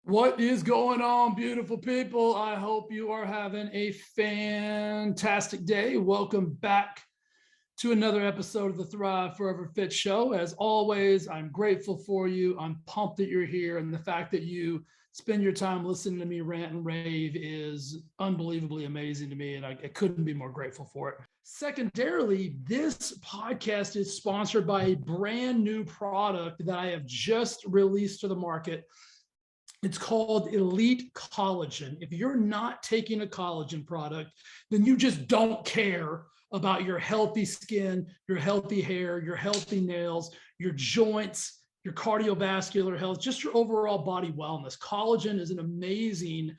What is going on, beautiful people? I hope you are having a fantastic day. Welcome back to another episode of the Thrive Forever Fit Show. As always, I'm grateful for you. I'm pumped that you're here. And the fact that you spend your time listening to me rant and rave is unbelievably amazing to me. And I couldn't be more grateful for it. Secondarily, this podcast is sponsored by a brand new product that I have just released to the market. It's called Elite Collagen. If you're not taking a collagen product, then you just don't care about your healthy skin, your healthy hair, your healthy nails, your joints, your cardiovascular health, just your overall body wellness. Collagen is an amazing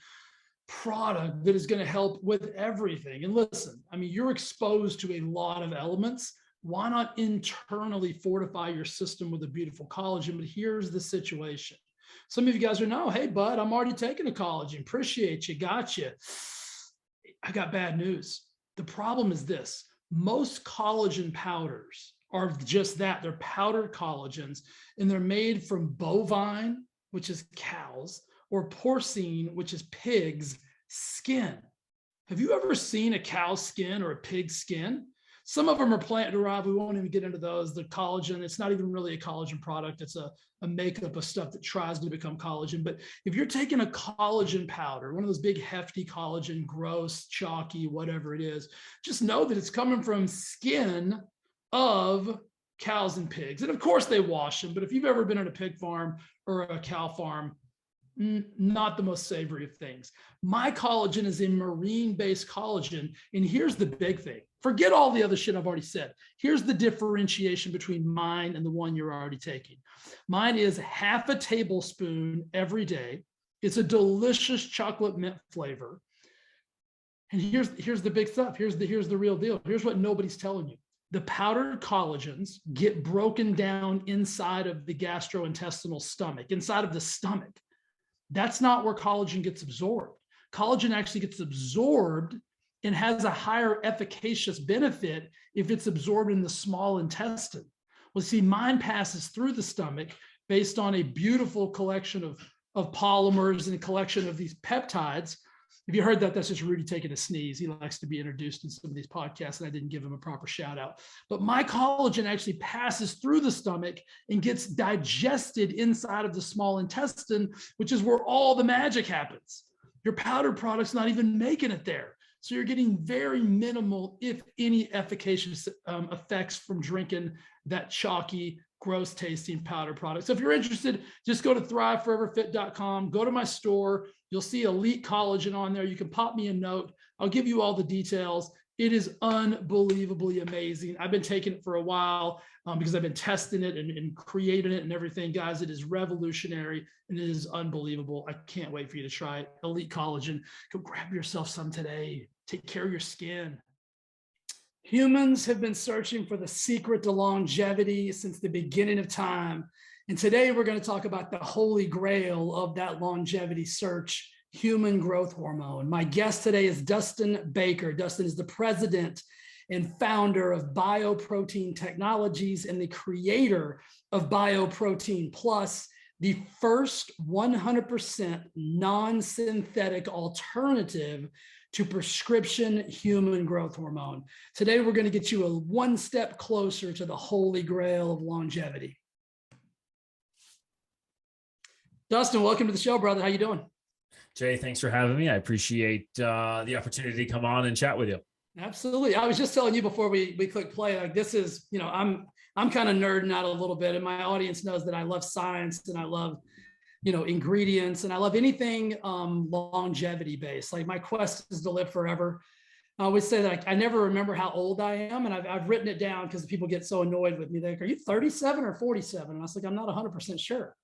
product that is going to help with everything. And listen, I mean, you're exposed to a lot of elements. Why not internally fortify your system with a beautiful collagen? But here's the situation. Some of you guys are, no, hey, bud, I'm already taking a collagen. Appreciate you. Got you. I got bad news. The problem is this. Most collagen powders are just that. They're powdered collagens, and they're made from bovine, which is cows, or porcine, which is pig's skin. Have you ever seen a cow's skin or a pig's skin? Some of them are plant derived. We won't even get into those. The collagen, it's not even really a collagen product. It's a makeup of stuff that tries to become collagen. But if you're taking a collagen powder, one of those big hefty collagen, gross, chalky, whatever it is, just know that it's coming from skin of cows and pigs. And of course they wash them. But if you've ever been at a pig farm or a cow farm, not the most savory of things. My collagen is a marine-based collagen. And here's the big thing. Forget all the other shit I've already said. Here's the differentiation between mine and the one you're already taking. Mine is half a tablespoon every day. It's a delicious chocolate mint flavor. And here's the big stuff. Here's the real deal. Here's what nobody's telling you. The powdered collagens get broken down inside of the gastrointestinal stomach, inside of the stomach. That's not where collagen gets absorbed. Collagen actually gets absorbed and has a higher efficacious benefit if it's absorbed in the small intestine. Well, see, mine passes through the stomach based on a beautiful collection of polymers and a collection of these peptides. If you heard that, that's just Rudy taking a sneeze. He likes to be introduced in some of these podcasts, and I didn't give him a proper shout out. But my collagen actually passes through the stomach and gets digested inside of the small intestine, which is where all the magic happens. Your powdered product's not even making it there. So you're getting very minimal, if any, efficacious effects from drinking that chalky, gross tasting powder product. So if you're interested, just go to thriveforeverfit.com, go to my store. You'll see Elite Collagen on there. You can pop me a note. I'll give you all the details. It is unbelievably amazing. I've been taking it for a while because I've been testing it and creating it and everything. Guys, it is revolutionary and it is unbelievable. I can't wait for you to try it. Elite Collagen. Go grab yourself some today. Take care of your skin. Humans have been searching for the secret to longevity since the beginning of time. And today we're going to talk about the holy grail of that longevity search, human growth hormone. My guest today is Dustin Baker. Dustin is the president and founder of Bioprotein Technologies and the creator of Bioprotein Plus, the first 100% non-synthetic alternative to prescription human growth hormone. Today, we're going to get you a one step closer to the holy grail of longevity. Dustin, welcome to the show, brother. How you doing? Jay, thanks for having me. I appreciate the opportunity to come on and chat with you. Absolutely. I was just telling you before we click play, like this is, you know, I'm kind of nerding out a little bit, and my audience knows that I love science and I love, you know, ingredients, and I love anything longevity based. Like my quest is to live forever. I always say that I never remember how old I am, and I've written it down because people get so annoyed with me. They're like, "Are you 37 or 47?" And I was like, "I'm not 100% sure."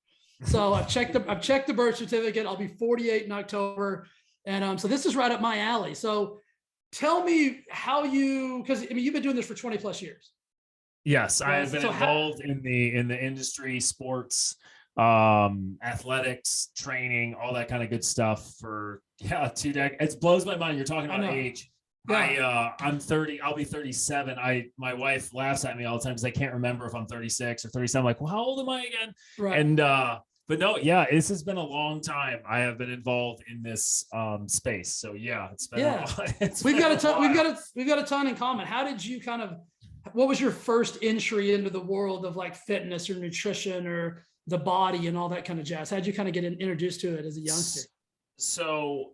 So I've checked the birth certificate. I'll be 48 in October, and so this is right up my alley. So tell me how you, because I mean you've been doing this for 20 plus years. Yes, I have been involved in the industry, sports, athletics, training, all that kind of good stuff for 2 decades. It blows my mind. You're talking about age. Yeah. I'm 30. I'll be 37. My wife laughs at me all the time because I can't remember if I'm 36 or 37. I'm like, well, how old am I again? Right. And But no, yeah, this has been a long time. I have been involved in this space. So yeah, it's been a lot. We've got a ton in common. How did you what was your first entry into the world of like fitness or nutrition or the body and all that kind of jazz? How'd you kind of get introduced to it as a youngster? So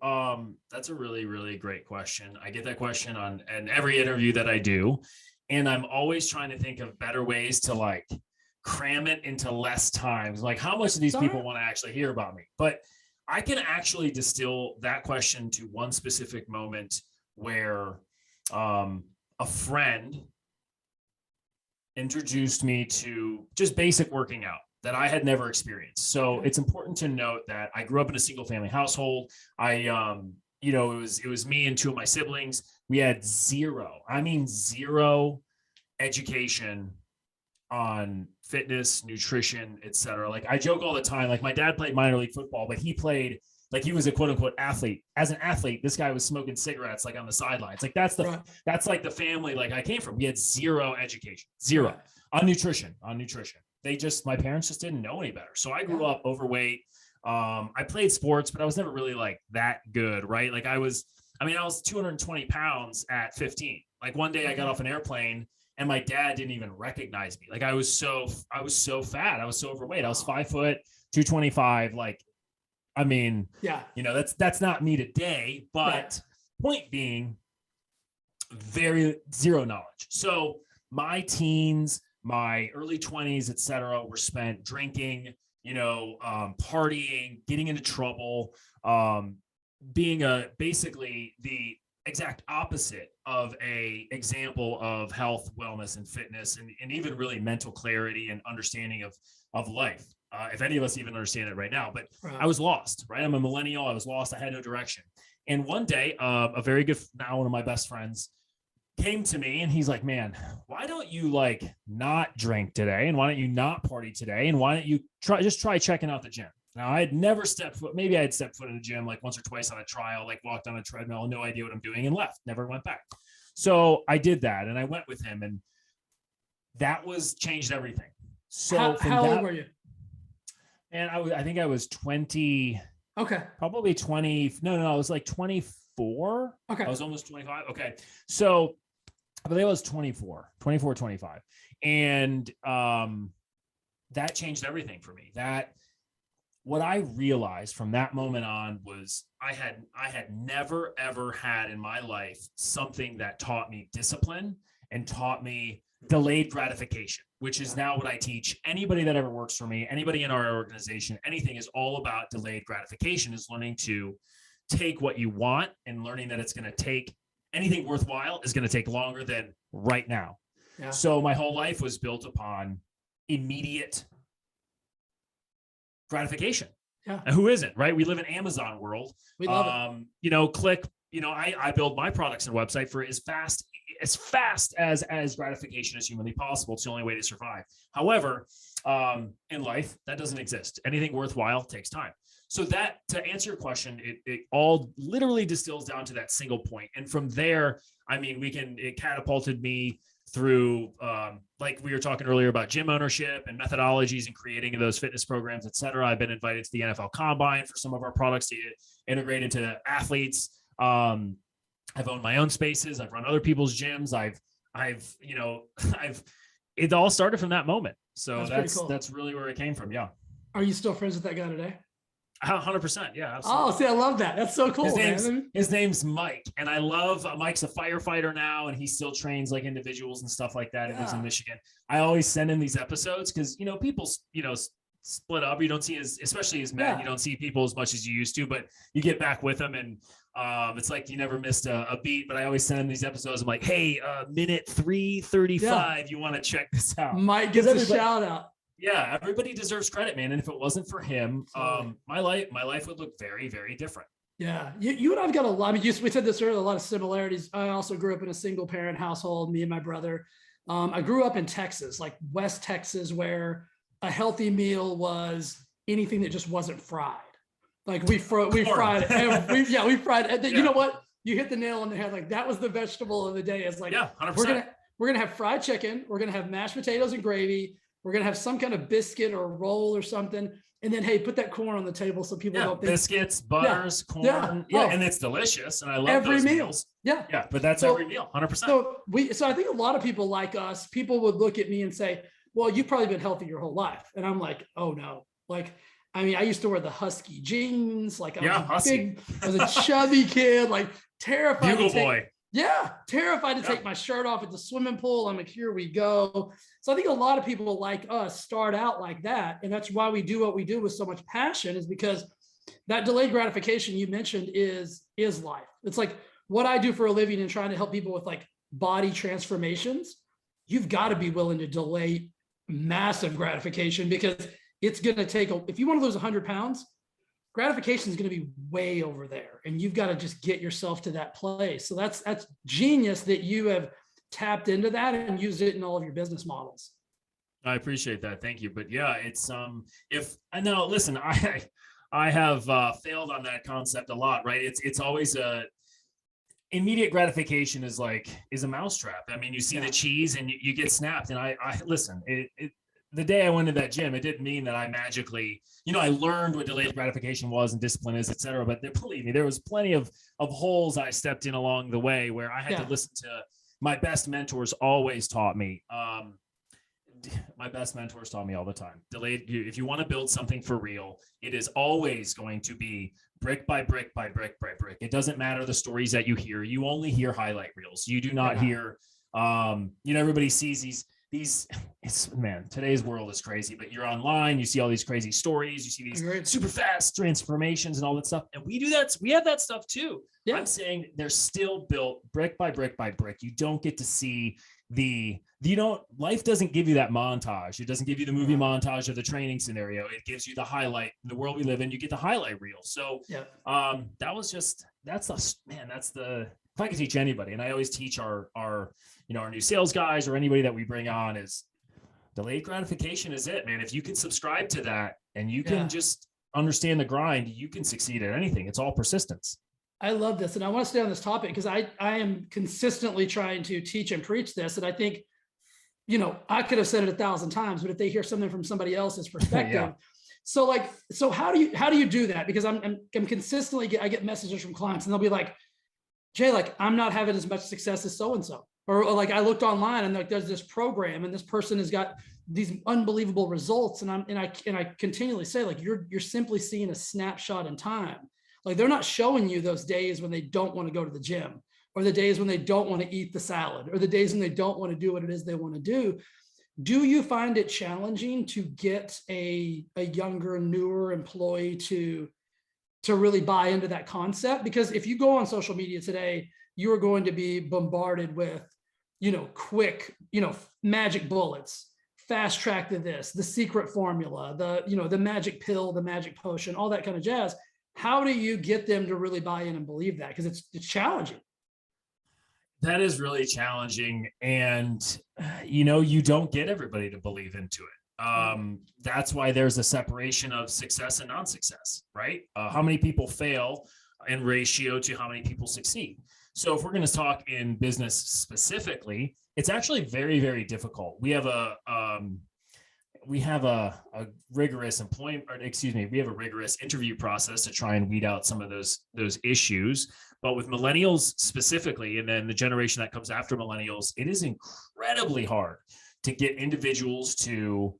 that's a really, really great question. I get that question on every interview that I do. And I'm always trying to think of better ways to like cram it into less times. Like how much do these people want to actually hear about me? But I can actually distill that question to one specific moment where a friend introduced me to just basic working out that I had never experienced. So it's important to note that I grew up in a single family household. It was me and two of my siblings. We had zero education on fitness, nutrition, etc. Like I joke all the time, like my dad played minor league football, but he played like he was a quote unquote athlete. As an athlete, this guy was smoking cigarettes like on the sidelines. Like that's like the family like I came from. We had zero education, zero on nutrition. My parents just didn't know any better. So I grew up overweight. I played sports, but I was never really like that good, right? Like I was 220 pounds at 15. Like one day I got off an airplane and my dad didn't even recognize me. Like I was so fat. I was so overweight. I was 5 foot, 225. Like, that's not me today, but point being zero knowledge. So my teens, my early 20s, et cetera, were spent drinking, partying, getting into trouble, being basically the exact opposite of a example of health, wellness, and fitness, and even really mental clarity and understanding of life. If any of us even understand it right now, but I was lost, right? I'm a millennial. I was lost. I had no direction. And one day, one of my best friends came to me and he's like, man, why don't you like not drink today? And why don't you not party today? And why don't you try checking out the gym? Now I had never maybe I had stepped foot in the gym like once or twice on a trial, like walked on a treadmill, no idea what I'm doing and left, never went back. So I did that and I went with him and that changed everything. So how old were you? And I think I was 20. Okay. Probably 20. No, I was like 24. Okay. I was almost 25. Okay. So I believe I was 24, 25. And that changed everything for me. What I realized from that moment on was I had never, ever had in my life something that taught me discipline and taught me delayed gratification, which is now what I teach anybody that ever works for me, anybody in our organization. Anything is all about delayed gratification, is learning to take what you want and learning that it's going to take anything worthwhile is going to take longer than right now. Yeah. So my whole life was built upon immediate gratification. Yeah. And who isn't, right? We live in Amazon world. We love it. I build my products and website for as fast as gratification as humanly possible. It's the only way to survive. However, in life, that doesn't exist. Anything worthwhile takes time. So that, to answer your question, it all literally distills down to that single point. And from there, it catapulted me through, like we were talking earlier about gym ownership and methodologies and creating those fitness programs, et cetera. I've been invited to the NFL Combine for some of our products to integrate into athletes. I've owned my own spaces. I've run other people's gyms. It all started from that moment. So that's really where it came from. Yeah. Are you still friends with that guy today? 100%. Yeah. Absolutely. Oh, see, I love that. That's so cool. His name's Mike. And I love Mike's a firefighter now. And he still trains like individuals and stuff like that. He lives in Michigan. I always send him these episodes because, people, split up. You don't see especially as men, you don't see people as much as you used to, but you get back with them and it's like you never missed a beat. But I always send him these episodes. I'm like, hey, minute 3:35, you want to check this out? Mike gives a shout out. Yeah, everybody deserves credit, man. And if it wasn't for him, my life would look very, very different. Yeah, you and I've got a lot. We said this earlier, a lot of similarities. I also grew up in a single parent household, me and my brother. I grew up in Texas, like West Texas, where a healthy meal was anything that just wasn't fried. Like we fried. We fried. You know what? You hit the nail on the head. Like that was the vegetable of the day. It's like 100%. We're gonna have fried chicken. We're gonna have mashed potatoes and gravy. we're going to have some kind of biscuit or roll or something. And then, hey, put that corn on the table so people don't think biscuits, butters, corn. And it's delicious. And I love every those meal. meals. Yeah. But that's every meal, 100%. So I think a lot of people like us, people would look at me and say, well, you've probably been healthy your whole life. And I'm like, oh no. Like, I mean, I used to wear the husky jeans. Like I was a chubby kid, like terrified. Bugle boy. Yeah, terrified to take my shirt off at the swimming pool. I'm like, here we go. So I think a lot of people like us start out like that. And that's why we do what we do with so much passion, is because that delayed gratification you mentioned is life. It's like what I do for a living and trying to help people with like body transformations. You've got to be willing to delay massive gratification, because it's going to take, if you want to lose 100 pounds, gratification is going to be way over there, and you've got to just get yourself to that place. So that's genius that you have tapped into that and used it in all of your business models. I appreciate that. Thank you. But yeah, it's, if I know, listen, I have failed on that concept a lot, right? It's always immediate gratification is a mousetrap. I mean, you see the cheese and you get snapped. And I listen, the day I went to that gym, it didn't mean that I magically, I learned what delayed gratification was and discipline is, et cetera. But believe me, there was plenty of holes I stepped in along the way where I had to listen to my best mentors. Always taught me. My best mentors taught me all the time. If you want to build something for real, it is always going to be brick by brick by brick by brick. It doesn't matter the stories that you hear. You only hear highlight reels. You do not hear, everybody sees man, today's world is crazy, but you're online, you see all these crazy stories, you see these super fast transformations and all that stuff. And we do that. We have that stuff too. Yeah. I'm saying they're still built brick by brick by brick. You don't get to see life doesn't give you that montage. It doesn't give you the movie montage of the training scenario. It gives you the highlight. In the world we live in, you get the highlight reel. So if I could teach anybody, and I always teach our new sales guys or anybody that we bring on, is delayed gratification is it, man. If you can subscribe to that and you can just understand the grind, you can succeed at anything. It's all persistence. I love this. And I want to stay on this topic because I am consistently trying to teach and preach this. And I think, I could have said it 1,000 times, but if they hear something from somebody else's perspective, so how do you do that? Because I'm consistently I get messages from clients and they'll be like, Jay, like, I'm not having as much success as so-and-so, or like I looked online and like, there's this program and this person has got these unbelievable results. And I continually say, like, you're simply seeing a snapshot in time. Like, they're not showing you those days when they don't want to go to the gym, or the days when they don't want to eat the salad, or the days when they don't want to do what it is they want to do. Do you find it challenging to get a younger, newer employee to really buy into that concept? Because if you go on social media today, you are going to be bombarded with, quick, magic bullets, fast track to this, the secret formula, the magic pill, the magic potion, all that kind of jazz. How do you get them to really buy in and believe that? Because it's challenging. That is really challenging. And, you don't get everybody to believe into it. That's why there's a separation of success and non-success, right? How many people fail in ratio to how many people succeed. So if we're going to talk in business specifically, it's actually very, very difficult. We have a rigorous interview process to try and weed out some of those issues. But with millennials specifically, and then the generation that comes after millennials, it is incredibly hard to get individuals to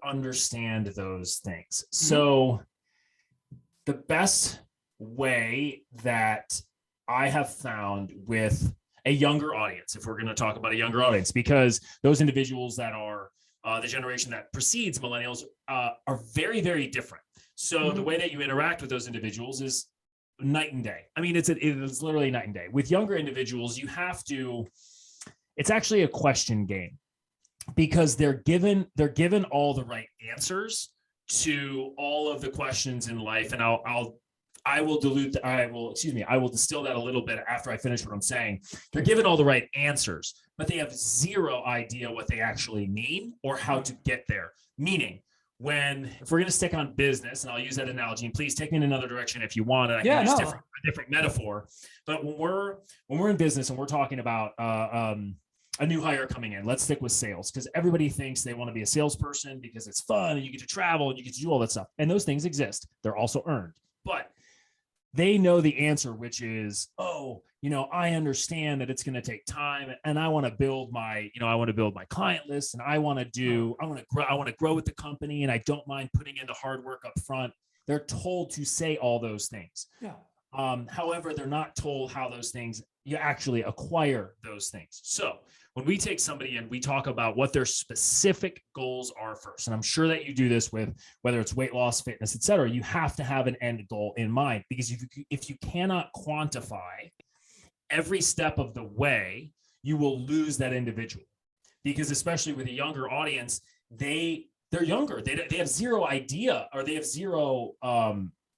understand those things. So the best way that I have found with a younger audience, if we're going to talk about a younger audience, because those individuals that are the generation that precedes millennials are very, very different. So the way that you interact with those individuals is night and day. I mean, it's literally night and day. With younger individuals, it's actually a question game, because they're given all the right answers to all of the questions in life. And I will distill that a little bit after I finish what I'm saying. They're given all the right answers, but they have zero idea what they actually mean or how to get there. Meaning, if we're going to stick on business, and I'll use that analogy, and please take me in another direction if you want, and I can use a different metaphor. But when we're in business and we're talking about a new hire coming in. Let's stick with sales because everybody thinks they want to be a salesperson because it's fun and you get to travel and you get to do all that stuff. And those things exist. They're also earned, but they know the answer, which is, oh, I understand that it's going to take time and I want to build my client list and I want to grow with the company and I don't mind putting in the hard work up front. They're told to say all those things. Yeah. However, they're not told how those things, you actually acquire those things. So when we take somebody and we talk about what their specific goals are first, and I'm sure that you do this with whether it's weight loss, fitness, et cetera, you have to have an end goal in mind, because if you cannot quantify every step of the way, you will lose that individual. Because especially with a younger audience, they're younger. They have zero idea, or they have zero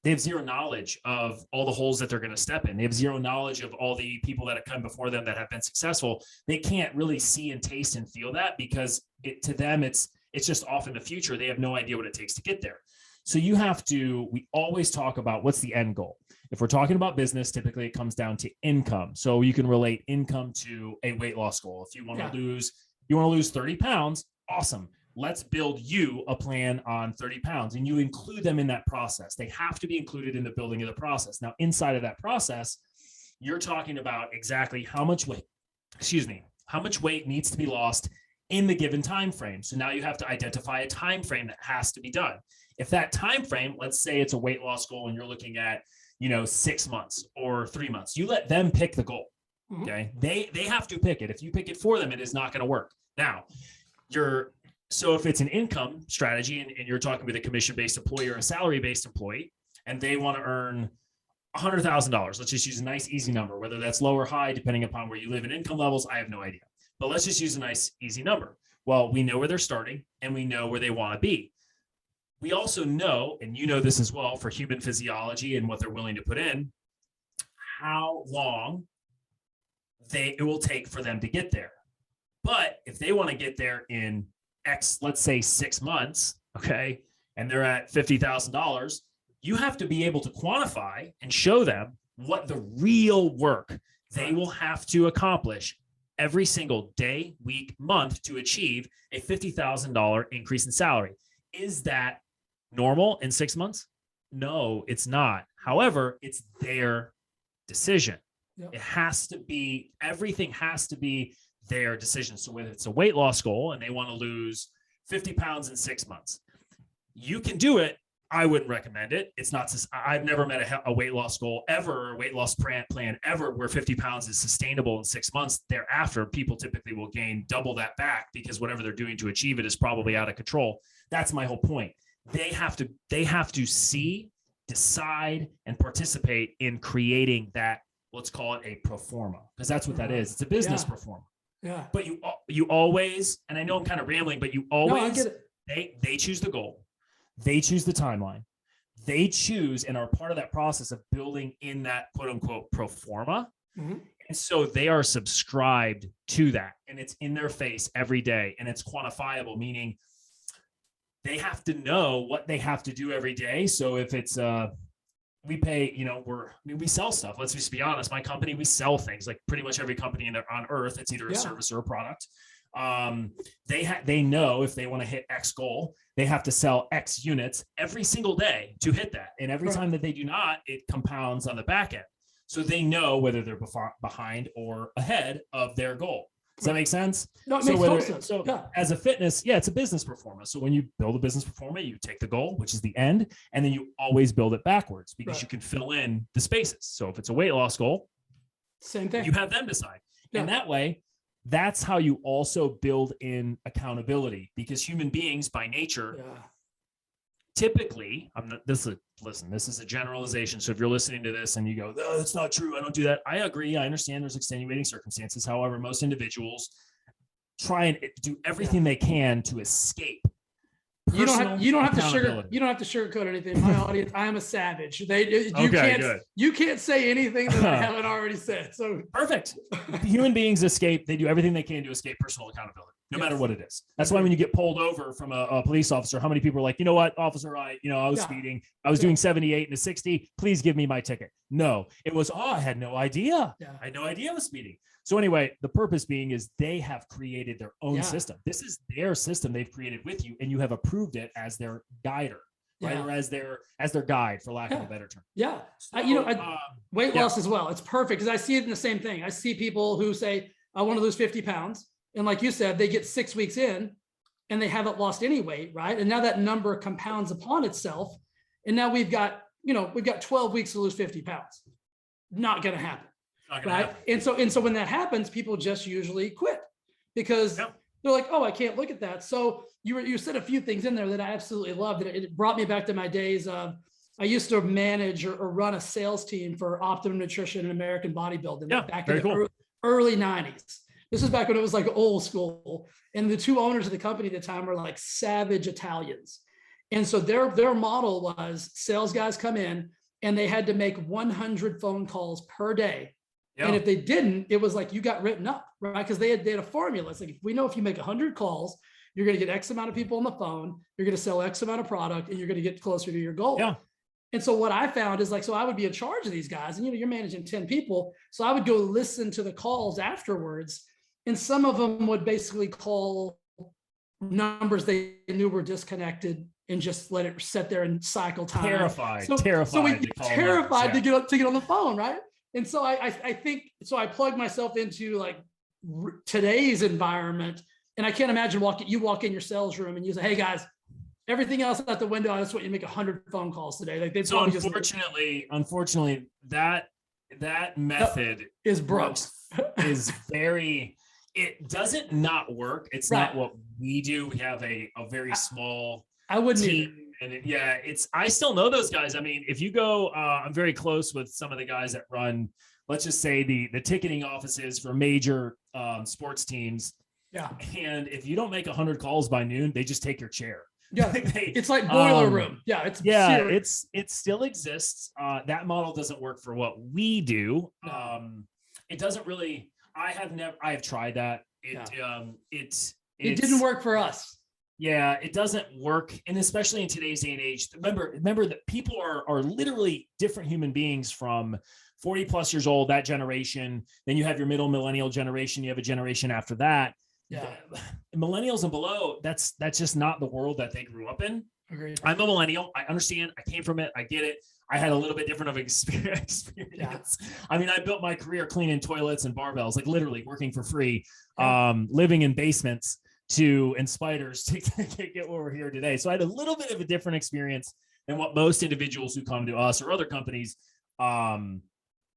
knowledge of all the holes that they're going to step in. They have zero knowledge of all the people that have come before them that have been successful. They can't really see and taste and feel that, because to them, it's just off in the future. They have no idea what it takes to get there. So we always talk about what's the end goal. If we're talking about business, typically it comes down to income. So you can relate income to a weight loss goal. If you want to lose 30 pounds, awesome. Let's build you a plan on 30 pounds, and you include them in that process. They have to be included in the building of the process. Now, inside of that process, you're talking about exactly how much weight needs to be lost in the given time frame. So now you have to identify a time frame that has to be done. If that time frame, let's say it's a weight loss goal and you're looking at 6 months or 3 months, you let them pick the goal. Okay. They have to pick it. If you pick it for them, it is not going to work. Now, so if it's an income strategy and you're talking with a commission-based employee or a salary-based employee, and they want to earn $100,000, let's just use a nice, easy number, whether that's low or high, depending upon where you live in income levels, I have no idea. But let's just use a nice, easy number. Well, we know where they're starting and we know where they want to be. We also know, and you know this as well, for human physiology and what they're willing to put in, how long it will take for them to get there. But if they want to get there in X, let's say 6 months, okay, and they're at $50,000, you have to be able to quantify and show them what the real work they will have to accomplish every single day, week, month to achieve a $50,000 increase in salary. Is that normal in 6 months? No, it's not. However, it's their decision. Yep. Everything has to be their decision. So whether it's a weight loss goal and they want to lose 50 pounds in 6 months, you can do it. I wouldn't recommend it. It's not, I've never met a weight loss goal ever, or a weight loss plan ever where 50 pounds is sustainable in 6 months. Thereafter, people typically will gain double that back because whatever they're doing to achieve it is probably out of control. That's my whole point. They have to see, decide, and participate in creating that, let's call it a pro forma, because that's what that is. It's a business pro forma. Yeah. But you always, and I know I'm kind of rambling, but you always, they choose the goal. They choose the timeline. They choose and are part of that process of building in that quote unquote pro forma. Mm-hmm. And so they are subscribed to that, and it's in their face every day, and it's quantifiable, meaning they have to know what they have to do every day. So if it's we pay, we sell stuff. Let's just be honest. My company, we sell things like pretty much every company on earth. It's either a service or a product. They know if they want to hit X goal, they have to sell X units every single day to hit that. And every time that they do not, it compounds on the back end. So they know whether they're behind or ahead of their goal. Does that make sense? No, it makes total sense. So as a fitness, it's a business performance. So when you build a business performance, you take the goal, which is the end, and then you always build it backwards because you can fill in the spaces. So if it's a weight loss goal, same thing. You have them decide. And that way, that's how you also build in accountability, because human beings by nature, typically, this is a generalization. So if you're listening to this and you go, "Oh, that's not true, I don't do that." I agree. I understand there's extenuating circumstances. However, most individuals try and do everything they can to escape. You don't have to sugarcoat anything. My audience, I am a savage. You can't say anything that I haven't already said. So perfect. Human beings escape. They do everything they can to escape personal accountability. no matter what it is. That's why when you get pulled over from a police officer, how many people are like, you know what, officer, I was speeding. I was doing 78 and a 60. Please give me my ticket. No, it was, I had no idea. I had no idea I was speeding. So anyway, the purpose being is they have created their own system. This is their system they've created with you, and you have approved it as their guider. Right. Or as their guide, for lack of a better term. Yeah. So, weight loss as well. It's perfect because I see it in the same thing. I see people who say, I want to lose 50 pounds. And like you said, they get 6 weeks in and they haven't lost any weight. Right. And now that number compounds upon itself. And now we've got 12 weeks to lose 50 pounds. Not going to happen. Right. And so when that happens, people just usually quit because they're like, oh, I can't look at that. So you said a few things in there that I absolutely loved. It brought me back to my days of, I used to manage or run a sales team for Optimum Nutrition and American Bodybuilding back in the early 90s. This is back when it was like old school. And the two owners of the company at the time were like savage Italians. And so their model was sales guys come in and they had to make 100 phone calls per day. Yeah. And if they didn't, it was like you got written up, right? Because they had a formula. It's like, we know if you make 100 calls, you're going to get X amount of people on the phone, you're going to sell X amount of product, and you're going to get closer to your goal. Yeah. And so what I found is like, so I would be in charge of these guys, and you're managing 10 people. So I would go listen to the calls afterwards, and some of them would basically call numbers they knew were disconnected and just let it sit there and cycle time. Terrified to get on the phone, right? And so I think, so I plugged myself into like today's environment, and I can't imagine you walk in your sales room and you say, hey guys, everything else out the window, I just want you to make 100 phone calls today. Like so unfortunately, that method is broke. Is very, it doesn't not work. It's not what we do. We have a very small team. And I still know those guys. I mean, if you go, I'm very close with some of the guys that run, let's just say the ticketing offices for major sports teams. Yeah. And if you don't make 100 calls by noon, they just take your chair. Yeah. It's like boiler room. Yeah. It still exists. That model doesn't work for what we do. No. It doesn't really, I have tried that. It didn't work for us. Yeah, it doesn't work. And especially in today's day and age, remember that people are literally different human beings from 40 plus years old, that generation. Then you have your middle millennial generation. You have a generation after that. Yeah. Millennials and below, that's just not the world that they grew up in. Agreed. I'm a millennial. I understand. I came from it. I get it. I had a little bit different of experience. Yeah. I mean, I built my career cleaning toilets and barbells, like literally working for free, living in basements and spiders to get where we're here today. So I had a little bit of a different experience than what most individuals who come to us or other companies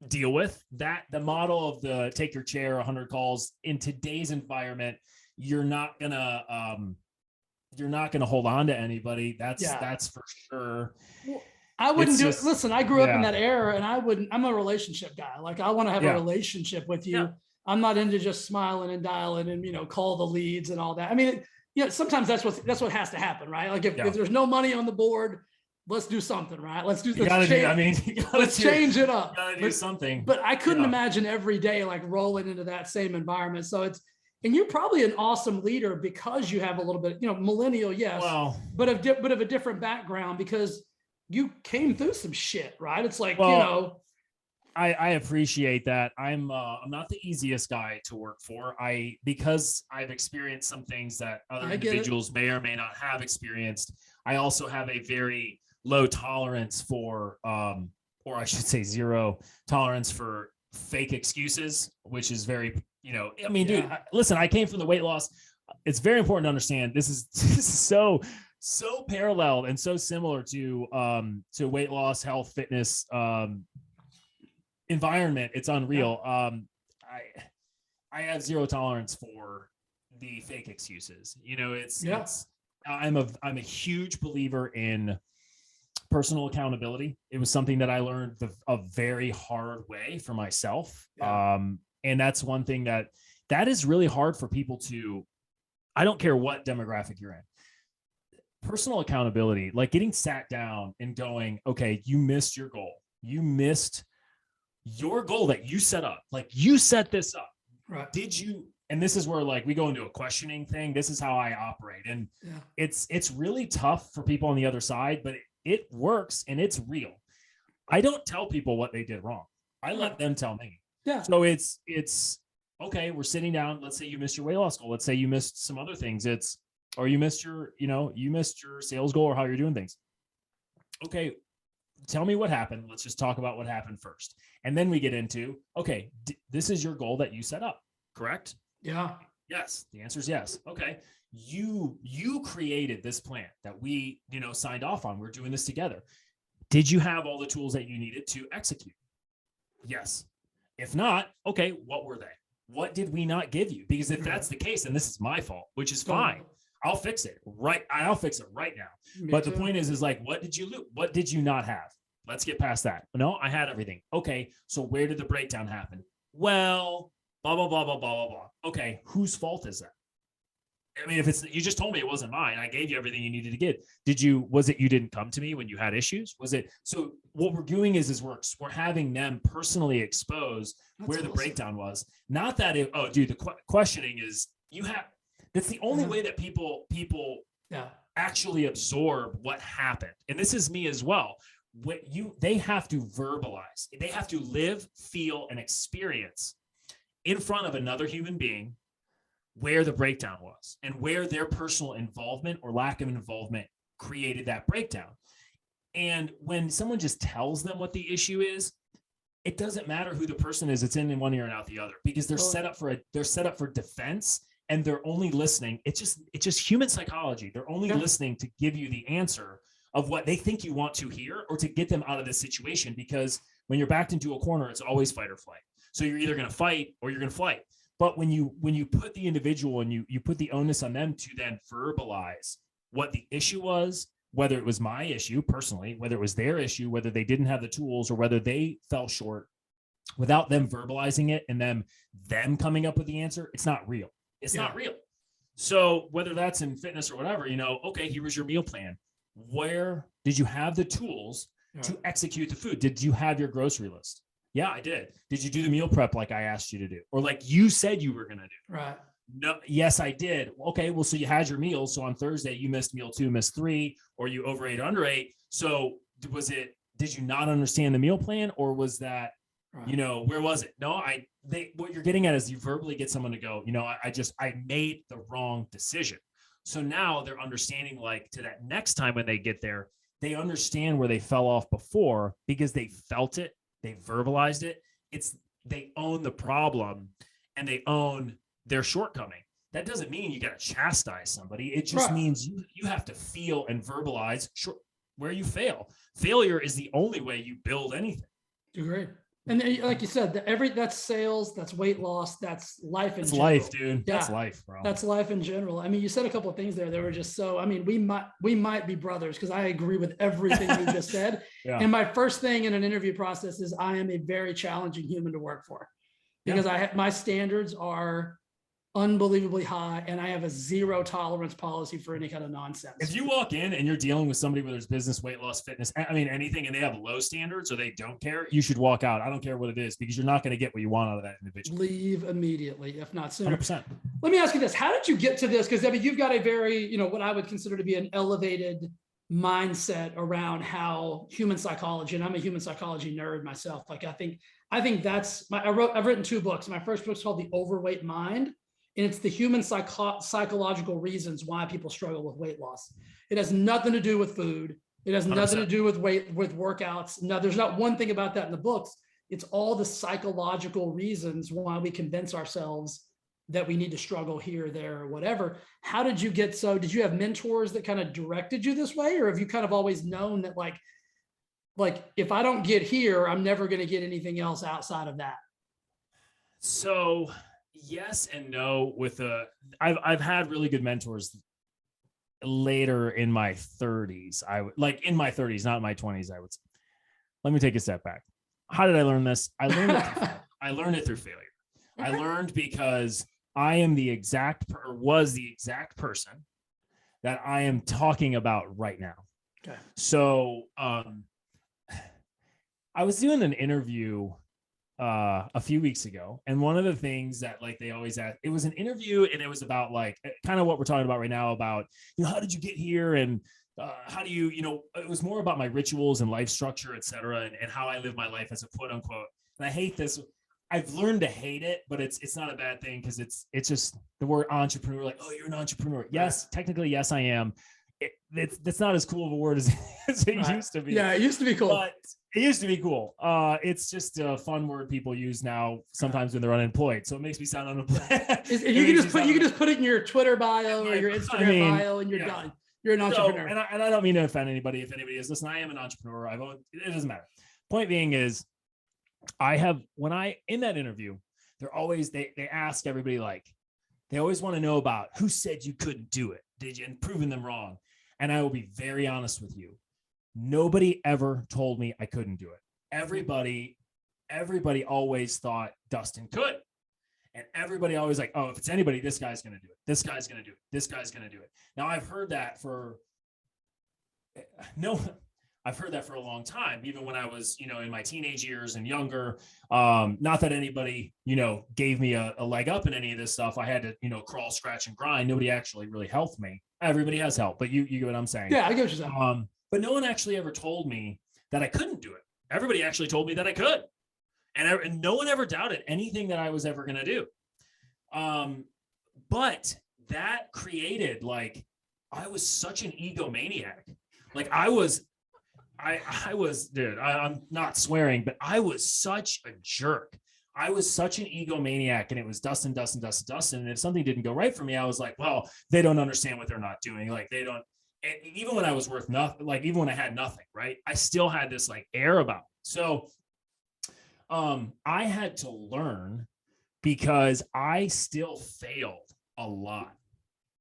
deal with. That the model of the take your chair, 100 calls in today's environment, you're not gonna hold on to anybody. That's for sure. Well, I wouldn't do it. Listen, I grew up in that era, and I'm a relationship guy. Like I want to have a relationship with you. Yeah. I'm not into just smiling and dialing and, call the leads and all that. I mean, sometimes that's what has to happen, right? Like if there's no money on the board, let's do something, right? Let's change it up. You gotta do something. But I couldn't imagine every day like rolling into that same environment. So and you're probably an awesome leader because you have a little bit, millennial, yes, but of a different background because you came through some shit, right? It's like, I appreciate that. I'm not the easiest guy to work for. Because I've experienced some things that other individuals may or may not have experienced. I also have a very low tolerance for, or I should say zero tolerance for fake excuses, which is very, dude, listen, I came from the weight loss. It's very important to understand this is so paralleled and so similar to weight loss, health, fitness, environment. It's unreal. I have zero tolerance for the fake excuses. I'm a huge believer in personal accountability. It was something that I learned a very hard way for myself. And that's one thing that is really hard for people to, I don't care what demographic you're in. Personal accountability, like getting sat down and going, okay, you missed your goal. You missed your goal that you set up. Like you set this up. Right. Did you and this is where like we go into a questioning thing. This is how I operate. And it's really tough for people on the other side, but it works and it's real. I don't tell people what they did wrong. I let them tell me. Yeah. So it's okay. We're sitting down. Let's say you missed your weight loss goal. Let's say you missed some other things. Or you missed your sales goal or how you're doing things. Okay. Tell me what happened. Let's just talk about what happened first. And then we get into, okay, this is your goal that you set up, correct? Yeah. Yes. The answer is yes. Okay. You created this plan that we, signed off on. We're doing this together. Did you have all the tools that you needed to execute? Yes. If not, okay, what were they? What did we not give you? Because if that's the case, then this is my fault, which is fine. I'll fix it I'll fix it right now. But the point is like, what did you lose? What did you not have? Let's get past that. No, I had everything. Okay. So where did the breakdown happen? Well, blah, blah, blah, blah, blah, blah, blah. Okay. Whose fault is that? I mean, if you just told me it wasn't mine, I gave you everything you needed to get. Was it you didn't come to me when you had issues? So what we're doing is we're having them personally expose where the breakdown was. Not that the questioning is that's the only way that people actually absorb what happened. And this is me as well. They have to verbalize, they have to live, feel, and experience in front of another human being where the breakdown was and where their personal involvement or lack of involvement created that breakdown. And when someone just tells them what the issue is, it doesn't matter who the person is. It's in one ear and out the other, because they're set up for defense, and they're only listening. It's just human psychology. They're only listening to give you the answer of what they think you want to hear, or to get them out of this situation. Because when you're backed into a corner, it's always fight or flight. So you're either going to fight or you're going to flight. But when you put the individual and you put the onus on them to then verbalize what the issue was, whether it was my issue personally, whether it was their issue, whether they didn't have the tools, or whether they fell short, without them verbalizing it and them coming up with the answer, it's not real. It's not real. So whether that's in fitness or whatever, okay, here was your meal plan. Where did you have the tools to execute the food? Did you have your grocery list? Yeah, I did. Did you do the meal prep like I asked you to do? Or like you said you were going to do? Right. No. Yes, I did. Okay. Well, so you had your meals. So on Thursday, you missed meal 2, missed 3, or you overate, underate. So did you not understand the meal plan, or was that, where was it? No, what you're getting at is you verbally get someone to go, I made the wrong decision. So now they're understanding, like, to that next time when they get there, they understand where they fell off before, because they felt it. They verbalized it. They own the problem and they own their shortcoming. That doesn't mean you got to chastise somebody. It just means you have to feel and verbalize where you fail. Failure is the only way you build anything. Agree. And like you said, that's sales, that's weight loss, that's life in general. Life, dude. Yeah. That's life, bro. That's life in general. I mean, you said a couple of things there that were just so, I mean, we might be brothers, because I agree with everything you just said. And my first thing in an interview process is I am a very challenging human to work for, because my standards are unbelievably high, and I have a zero tolerance policy for any kind of nonsense. If you walk in and you're dealing with somebody, whether it's business, weight loss, fitness, I mean, anything, and they have low standards or they don't care, you should walk out. I don't care what it is, because you're not going to get what you want out of that individual. Leave immediately, if not sooner. 100%. Let me ask you this. How did you get to this? Because I mean, you've got a very, what I would consider to be an elevated mindset around how human psychology, and I'm a human psychology nerd myself. Like, I think that's I've written 2 books. My first book's called The Overweight Mind. And it's the human psychological reasons why people struggle with weight loss. It has nothing to do with food. It has nothing 100%. To do with with workouts. No, there's not one thing about that in the books. It's all the psychological reasons why we convince ourselves that we need to struggle here, there, or whatever. How did you did you have mentors that kind of directed you this way? Or have you kind of always known that like if I don't get here, I'm never going to get anything else outside of that? So yes and no. I've had really good mentors later in my 30s. In my 30s, not in my 20s, I would say. Let me take a step back. How did I learn this? I learned it through failure. Okay. I learned because I am was the exact person that I am talking about right now. Okay. So I was doing an interview a few weeks ago. And one of the things that like they always ask, it was an interview and it was about like kind of what we're talking about right now about, how did you get here? And how do you, it was more about my rituals and life structure, et cetera, and how I live my life as a quote unquote. And I hate this. I've learned to hate it, but it's not a bad thing because it's just the word entrepreneur, like, oh, you're an entrepreneur. Yes, technically, yes, I am. That's not as cool of a word as it used to be. Yeah, it used to be cool. But it used to be cool. It's just a fun word people use now sometimes when they're unemployed. So it makes me sound unemployed. You can just put it in your Twitter bio or your Instagram bio and you're done. You're an entrepreneur. And I don't mean to offend anybody. If anybody is, listen, I am an entrepreneur. It doesn't matter. Point being is in that interview, they ask everybody, like, they always want to know about who said you couldn't do it. Did you? And proving them wrong. And I will be very honest with you. Nobody ever told me I couldn't do it. Everybody always thought Dustin could. And everybody always like, oh, if it's anybody, this guy's going to do it. This guy's going to do it. This guy's going to do it. Now I've heard that for a long time, even when I was, in my teenage years and younger. Not that anybody, gave me a leg up in any of this stuff. I had to, crawl, scratch, and grind. Nobody actually really helped me. Everybody has help, but you get what I'm saying. Yeah, I get what you're saying. But no one actually ever told me that I couldn't do it. Everybody actually told me that I could. And no one ever doubted anything that I was ever going to do. But that created, like, I was such an egomaniac. Like I was, dude, I'm not swearing, but I was such a jerk. I was such an egomaniac, and it was Dustin. And if something didn't go right for me, I was like, well, they don't understand what they're not doing. Like they don't, and even when I was worth nothing, like even when I had nothing, right? I still had this like air about it. So I had to learn, because I still failed a lot.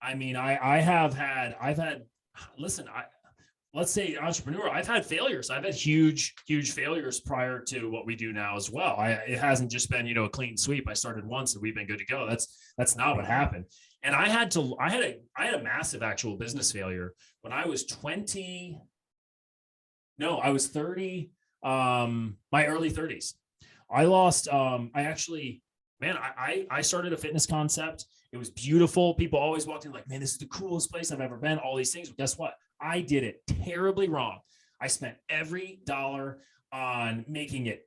I mean, let's say entrepreneur, I've had failures. I've had huge failures prior to what we do now as well. It hasn't just been, a clean sweep. I started once and we've been good to go. That's not what happened. And I had a massive actual business failure when I was 30, my early 30s. I lost, I started a fitness concept. It was beautiful. People always walked in like, man, this is the coolest place I've ever been. All these things. But guess what? I did it terribly wrong. I spent every dollar on making it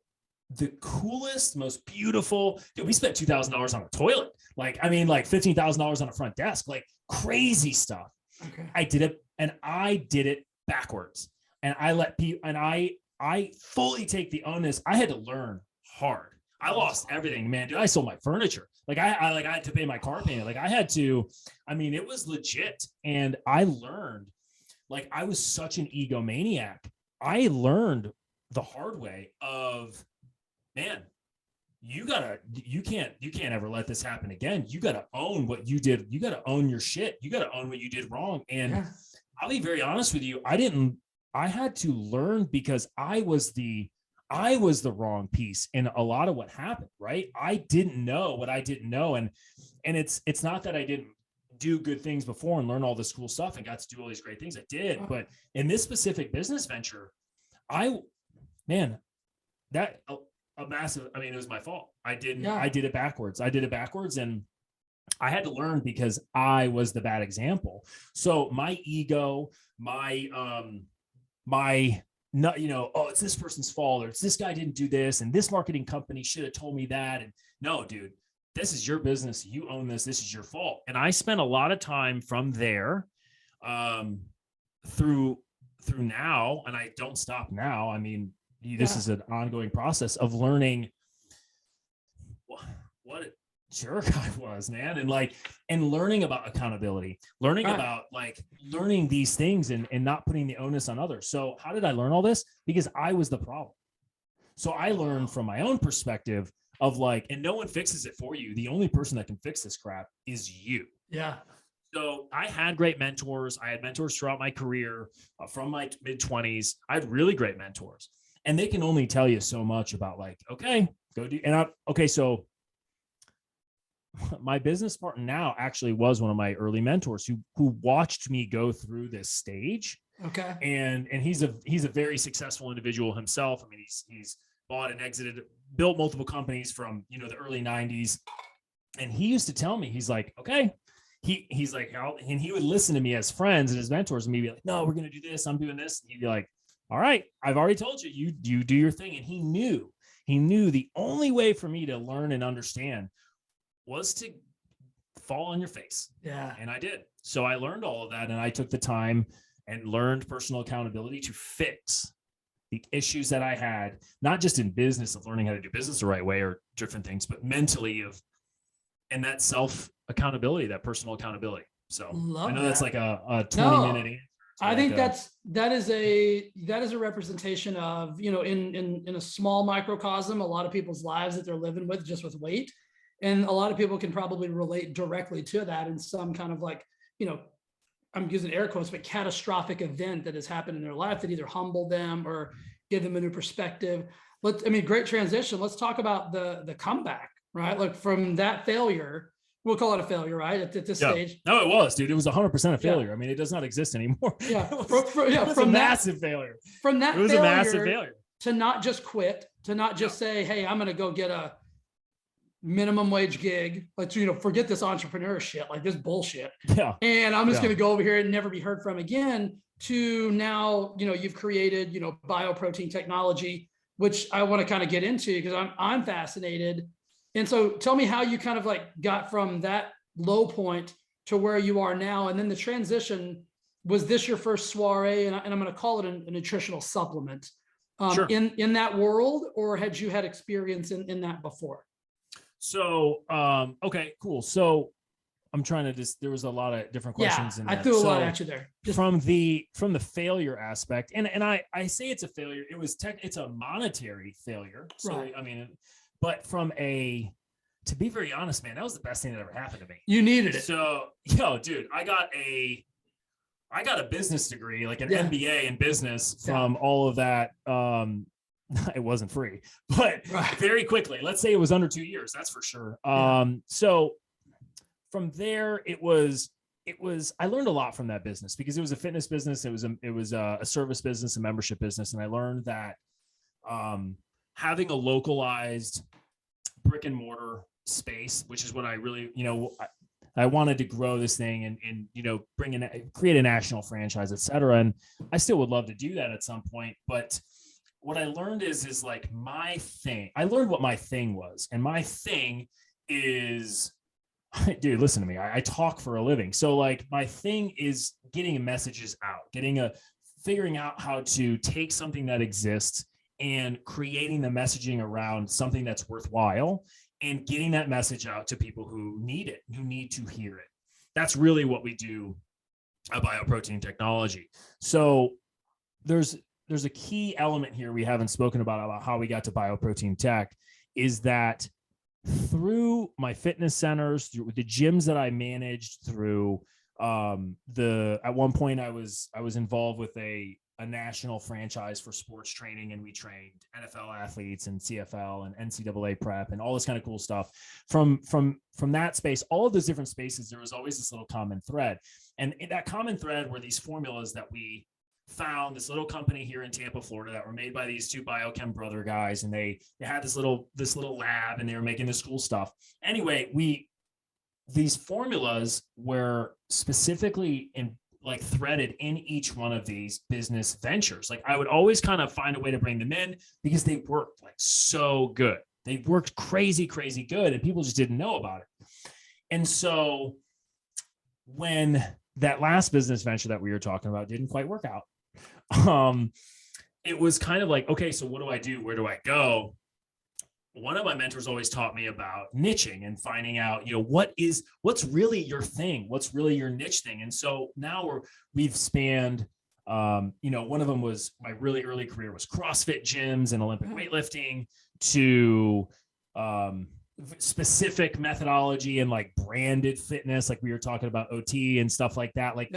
the coolest, most beautiful. Dude, we spent $2,000 on a toilet. Like $15,000 on a front desk, like crazy stuff. Okay. I did it backwards. And I let people, and I fully take the onus. I had to learn hard. I lost everything, man. Dude, I sold my furniture. Like I had to pay my car payment. Like it was legit. And I learned, like, I was such an egomaniac. I learned the hard way of, man, you can't ever let this happen again. You got to own what you did. You got to own your shit. You got to own what you did wrong. And I'll be very honest with you. I had to learn, because I was the wrong piece in a lot of what happened, right? I didn't know what I didn't know. And it's not that I didn't do good things before and learn all this cool stuff and got to do all these great things. I did. But in this specific business venture, it was my fault. I did it backwards. And I had to learn, because I was the bad example. So my ego, it's this person's fault, or it's this guy didn't do this, and this marketing company should have told me that. And no, dude, this is your business. You own this. This is your fault. And I spent a lot of time from there through now, and I don't stop now. I mean, this is an ongoing process of learning what a jerk I was, man. And learning about accountability, learning these things and not putting the onus on others. So how did I learn all this? Because I was the problem. So I learned from my own perspective of and no one fixes it for you. The only person that can fix this crap is you. Yeah. So I had great mentors. I had mentors throughout my career from my mid-20s. I had really great mentors, and they can only tell you so much about okay, go do. And so my business partner now actually was one of my early mentors who watched me go through this stage. Okay. And he's a very successful individual himself. I mean, he's bought and exited built multiple companies from, the early 90s. And he used to tell me, he's like, okay, he's like, and he would listen to me as friends and his mentors, and maybe like, no, we're going to do this. I'm doing this. And he'd be like, all right, I've already told you, you do your thing. And he knew the only way for me to learn and understand was to fall on your face. Yeah. And I did. So I learned all of that. And I took the time and learned personal accountability to fix the issues that I had, not just in business of learning how to do business the right way or different things, but mentally and that self accountability, that personal accountability. So I know that's like a 20-minute answer. I think that is a representation of, in a small microcosm, a lot of people's lives that they're living with just with weight. And a lot of people can probably relate directly to that in some kind of like, I'm using air quotes, but catastrophic event that has happened in their life that either humbled them or give them a new perspective. Great transition. Let's talk about the comeback, right? Like from that failure, we'll call it a failure, right? At this stage. No, it was, dude. It was 100% a failure. I mean, it does not exist anymore. Yeah. It was a massive failure. From that, it was a massive failure. To not just quit, to not just say, hey, I'm going to go get a minimum wage gig. Let's, forget this entrepreneur shit, like this bullshit. Yeah. And I'm just going to go over here and never be heard from again, to now, you've created, bioprotein technology, which I want to kind of get into because I'm fascinated. And so tell me how you kind of like got from that low point to where you are now. And then the transition, was this your first soiree? And I'm going to call it a nutritional supplement Sure. in that world, or had you had experience in that before? So, okay, cool. So I'm trying to there was a lot of different questions. I threw a lot at you there. From the failure aspect. And I say it's a failure. It's a monetary failure. So, right. But to be very honest, man, that was the best thing that ever happened to me. You needed it. So, dude, I got a business degree, like an MBA in business from all of that. It wasn't free, but very quickly, let's say it was under 2 years. That's for sure. So from there, I learned a lot from that business because it was a fitness business. It was a service business, a membership business. And I learned that, having a localized brick and mortar space, which is what I really, I wanted to grow this thing and create a national franchise, et cetera. And I still would love to do that at some point. But what I learned is like my thing. I learned what my thing was. And my thing is, dude, listen to me. I talk for a living. So like my thing is getting messages out, figuring out how to take something that exists and creating the messaging around something that's worthwhile and getting that message out to people who need it, who need to hear it. That's really what we do at Bioprotein Technology. So there's a key element here we haven't spoken about how we got to Bioprotein Tech, is that through my fitness centers, through the gyms that I managed, through at one point I was involved with a national franchise for sports training, and we trained NFL athletes and CFL and NCAA prep and all this kind of cool stuff. From that space, all of those different spaces, there was always this little common thread, and that common thread were these formulas that we found, this little company here in Tampa, Florida, that were made by these two biochem brother guys, and they had this little lab, and they were making this cool stuff. Anyway, these formulas were specifically threaded in each one of these business ventures. Like I would always kind of find a way to bring them in because they worked like so good. They worked crazy, crazy good, and people just didn't know about it. And so when that last business venture that we were talking about didn't quite work out, it was kind of like, okay, so what do I do? Where do I go? One of my mentors always taught me about niching and finding out, what's really your thing, what's really your niche thing. And so now we've spanned, one of them was my really early career was CrossFit gyms and Olympic weightlifting, to specific methodology and like branded fitness, like we were talking about OT and stuff like that, like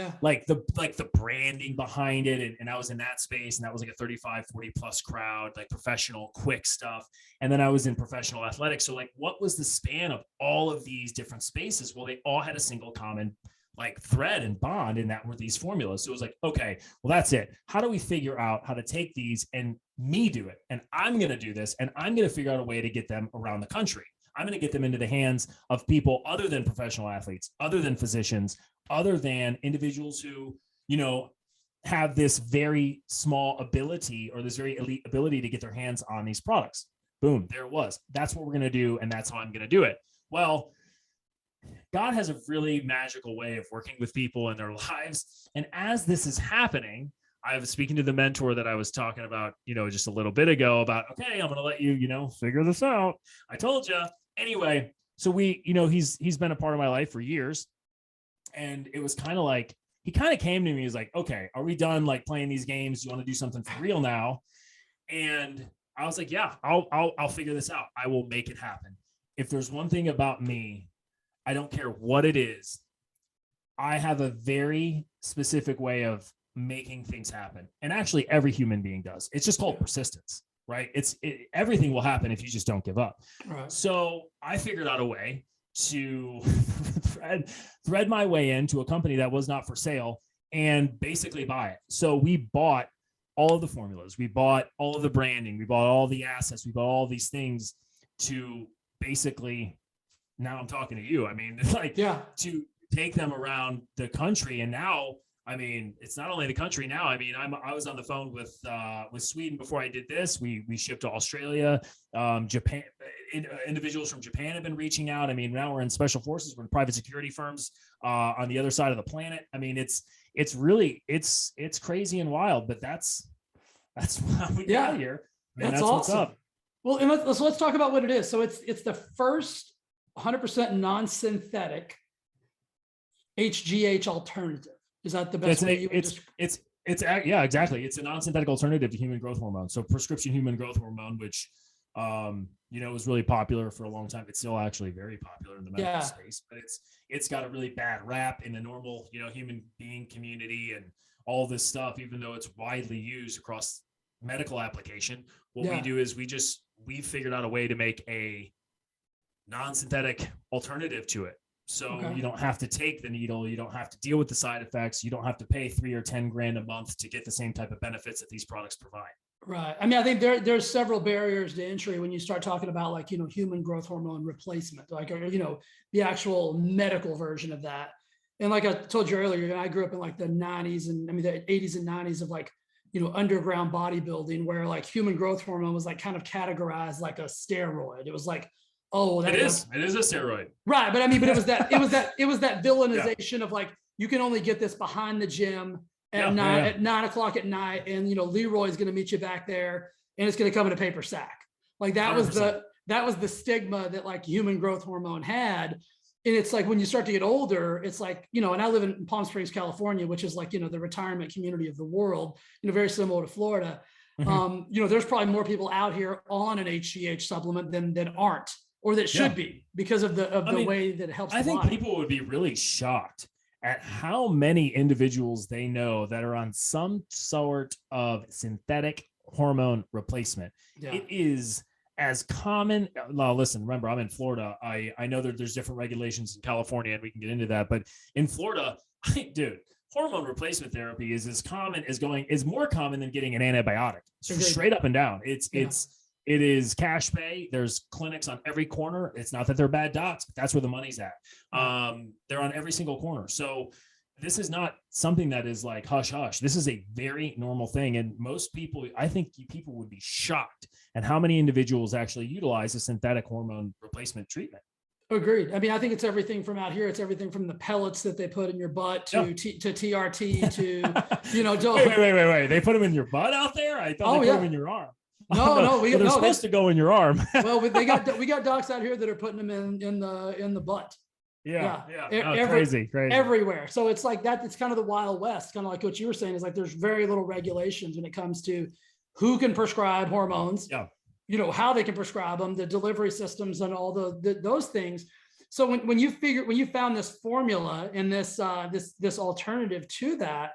the branding behind it. And I was in that space, and that was like a 35, 40 plus crowd, like professional quick stuff. And then I was in professional athletics. So like, what was the span of all of these different spaces? Well, they all had a single common like thread and bond, and that were these formulas. So it was like, okay, well, that's it. How do we figure out how to take these and me do it. And I'm going to do this, and I'm going to figure out a way to get them around the country. I'm going to get them into the hands of people other than professional athletes, other than physicians, other than individuals who, have this very small ability or this very elite ability to get their hands on these products. Boom, there it was. That's what we're going to do. And that's how I'm going to do it. Well, God has a really magical way of working with people in their lives. And as this is happening, I was speaking to the mentor that I was talking about, just a little bit ago about, okay, I'm going to let you, figure this out. I told you. Anyway, so he's been a part of my life for years. And it was kind of like, he kind of came to me. He's like, okay, are we done like playing these games? Do you want to do something for real now? And I was like, yeah, I'll figure this out. I will make it happen. If there's one thing about me, I don't care what it is. I have a very specific way of making things happen. And actually every human being does. It's just called persistence, right? Everything will happen if you just don't give up. Right. So I figured out a way to thread my way into a company that was not for sale and basically buy it. So we bought all of the formulas, we bought all of the branding, we bought all the assets, we bought all these things to basically, now I'm talking to you. I mean, it's like to take them around the country. And now, I mean, it's not only the country now. I mean, I was on the phone with Sweden before I did this. We shipped to Australia, Japan. Individuals from Japan have been reaching out. I mean, now we're in special forces, we're in private security firms on the other side of the planet. I mean, it's really crazy and wild, but that's why we got here. And that's awesome. What's up. Well, and let's talk about what it is. So it's the first 100% non-synthetic HGH alternative. Is that the best way you would describe? Yeah, exactly. It's a non-synthetic alternative to human growth hormone. So prescription human growth hormone, which, was really popular for a long time. It's still actually very popular in the medical space, but it's got a really bad rap in the normal, human being community and all this stuff, even though it's widely used across medical application. What we do is we figured out a way to make a non-synthetic alternative to it. So you don't have to take the needle. You don't have to deal with the side effects. You don't have to pay $3 or $10 grand a month to get the same type of benefits that these products provide. Right. I mean, I think there's several barriers to entry when you start talking about like, human growth hormone replacement, like, the actual medical version of that. And like I told you earlier, I grew up in like the 90s and the 80s and 90s of like, underground bodybuilding where like human growth hormone was like kind of categorized like a steroid. It was like, oh, it is a steroid. Right. But it was that villainization of like, you can only get this behind the gym at 9 o'clock at night. And, Leroy's going to meet you back there and it's going to come in a paper sack. Like that 100%. was the stigma that like human growth hormone had. And it's like, when you start to get older, it's like, and I live in Palm Springs, California, which is like, the retirement community of the world, very similar to Florida. Mm-hmm. There's probably more people out here on an HGH supplement than aren't, or that should be because of the way that it helps. I think people would be really shocked at how many individuals they know that are on some sort of synthetic hormone replacement. Yeah. It is as common. Now, listen, remember, I'm in Florida. I know that there's different regulations in California, and we can get into that. But in Florida, dude, hormone replacement therapy is more common than getting an antibiotic. Straight up and down. It is cash pay. There's clinics on every corner. It's not that they're bad docs, but that's where the money's at. They're on every single corner. So this is not something that is like hush hush. This is a very normal thing. And most people, I think people would be shocked at how many individuals actually utilize a synthetic hormone replacement treatment. Agreed. I mean, I think it's everything from out here. It's everything from the pellets that they put in your butt to TRT to, Wait. They put them in your butt out there? I thought they put them in your arm. No, they're supposed to go in your arm. Well, we got docs out here that are putting them in the butt. Yeah. Crazy. Everywhere. So it's like that. It's kind of the Wild West, kind of like what you were saying, is like there's very little regulations when it comes to who can prescribe hormones, how they can prescribe them, the delivery systems and all those things. So when you found this formula and this alternative to that,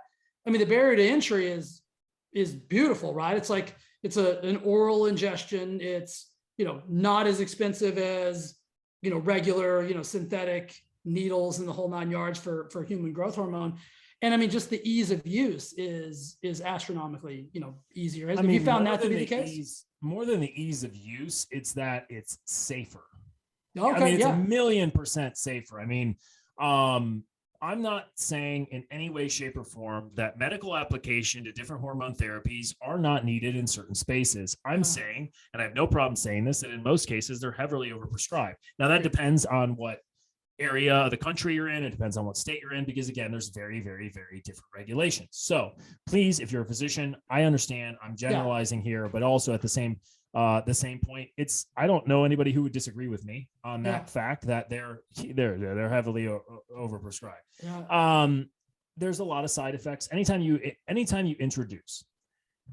I mean, the barrier to entry is beautiful, right? It's like, it's an oral ingestion. It's, not as expensive as, regular, synthetic needles and the whole 9 yards for human growth hormone. And I mean, just the ease of use is astronomically, easier. Have I mean, you found more that to than be the the case? more than the ease of use, it's that it's safer. I Okay, mean, it's yeah. 1,000,000% safer. I mean, I'm not saying in any way, shape, or form that medical application to different hormone therapies are not needed in certain spaces. I'm saying, and I have no problem saying this, that in most cases they're heavily overprescribed. Now that depends on what area of the country you're in. It depends on what state you're in, because again, there's very, very, very different regulations. So please, if you're a physician, I understand I'm generalizing here, but also at the same point, I don't know anybody who would disagree with me on that fact that they're heavily overprescribed. There's a lot of side effects. Anytime you introduce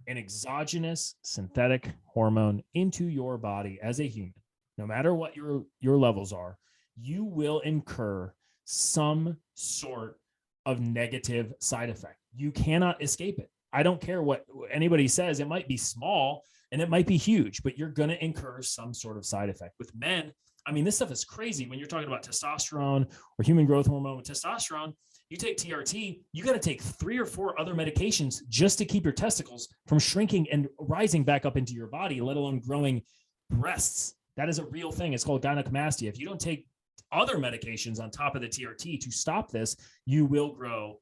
an exogenous synthetic hormone into your body as a human, no matter what your levels are, you will incur some sort of negative side effect. You cannot escape it. I don't care what anybody says. It might be small and it might be huge, but you're going to incur some sort of side effect. With men, I mean, this stuff is crazy. When you're talking about testosterone or human growth hormone with testosterone, you take TRT, you got to take 3 or 4 other medications just to keep your testicles from shrinking and rising back up into your body, let alone growing breasts. That is a real thing. It's called gynecomastia. If you don't take other medications on top of the TRT to stop this, you will grow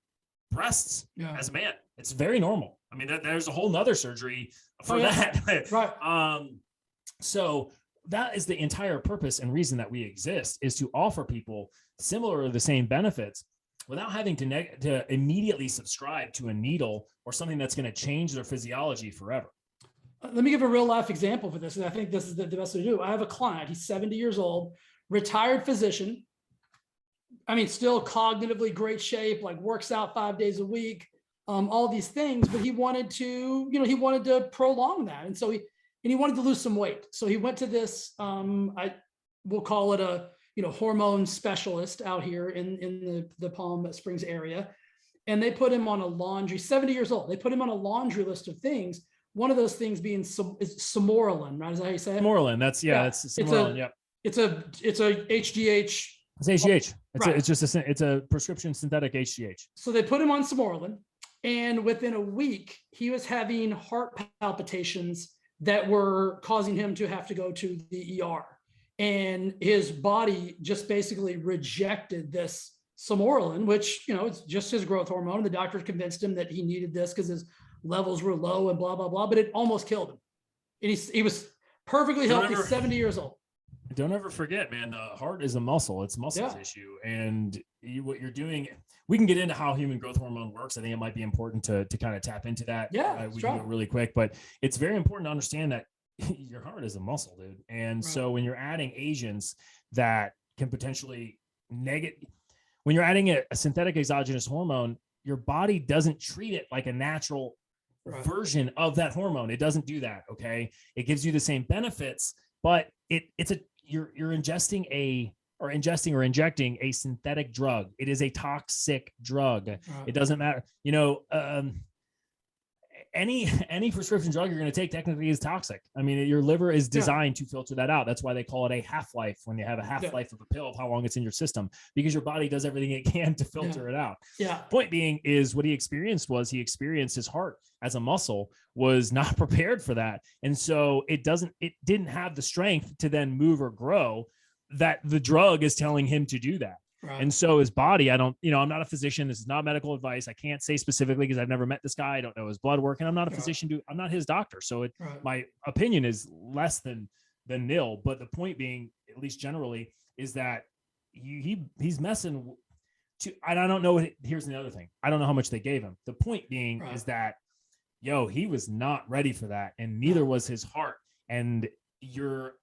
breasts as a man. It's very normal. I mean, there's a whole nother surgery for that. Right. So that is the entire purpose and reason that we exist, is to offer people similar or the same benefits without having to immediately subscribe to a needle or something that's going to change their physiology forever. Let me give a real life example for this. And I think this is the best way to do. I have a client, he's 70 years old, retired physician. I mean, still cognitively great shape, like works out 5 days a week, all these things, but he wanted to prolong that. And so he wanted to lose some weight. So he went to this, we'll call it a, hormone specialist out here in the Palm Springs area. And they put him on a laundry, 70 years old. They put him on a laundry list of things. One of those things being is Samoralin, right? Is that how you say it? Samoralin. That's Samoralin. Yep. It's a HGH. It's HGH. It's a prescription synthetic HGH. So they put him on Samoralin, and within a week, he was having heart palpitations that were causing him to have to go to the ER. And his body just basically rejected this Samoralin, which, it's just his growth hormone. And the doctor convinced him that he needed this because his levels were low and blah, blah, blah, but it almost killed him. And he was perfectly healthy, 70 years old. Don't ever forget, man, the heart is a muscle. It's muscle tissue. And what you're doing, we can get into how human growth hormone works. I think it might be important to kind of tap into that. Yeah, we can do it really quick, but it's very important to understand that your heart is a muscle, dude. And so when you're adding agents that can potentially when you're adding a synthetic exogenous hormone, your body doesn't treat it like a natural version of that hormone. It doesn't do that. Okay. It gives you the same benefits, but you're ingesting or injecting a synthetic drug. It is a toxic drug. It doesn't matter. Any prescription drug you're going to take technically is toxic. I mean, your liver is designed to filter that out. That's why they call it a half-life, when you have a half-life of a pill, of how long it's in your system, because your body does everything it can to filter it out. Point being is, what he experienced his heart as a muscle was not prepared for that. And so it didn't have the strength to then move or grow that the drug is telling him to do that. And so his body, I'm not a physician. This is not medical advice. I can't say specifically because I've never met this guy. I don't know his blood work, and I'm not a physician. I'm not his doctor. So my opinion is less than nil. But the point being, at least generally, is that he's messing to, and I don't know. Here's the other thing. I don't know how much they gave him. The point being is that, he was not ready for that, and neither was his heart. And you're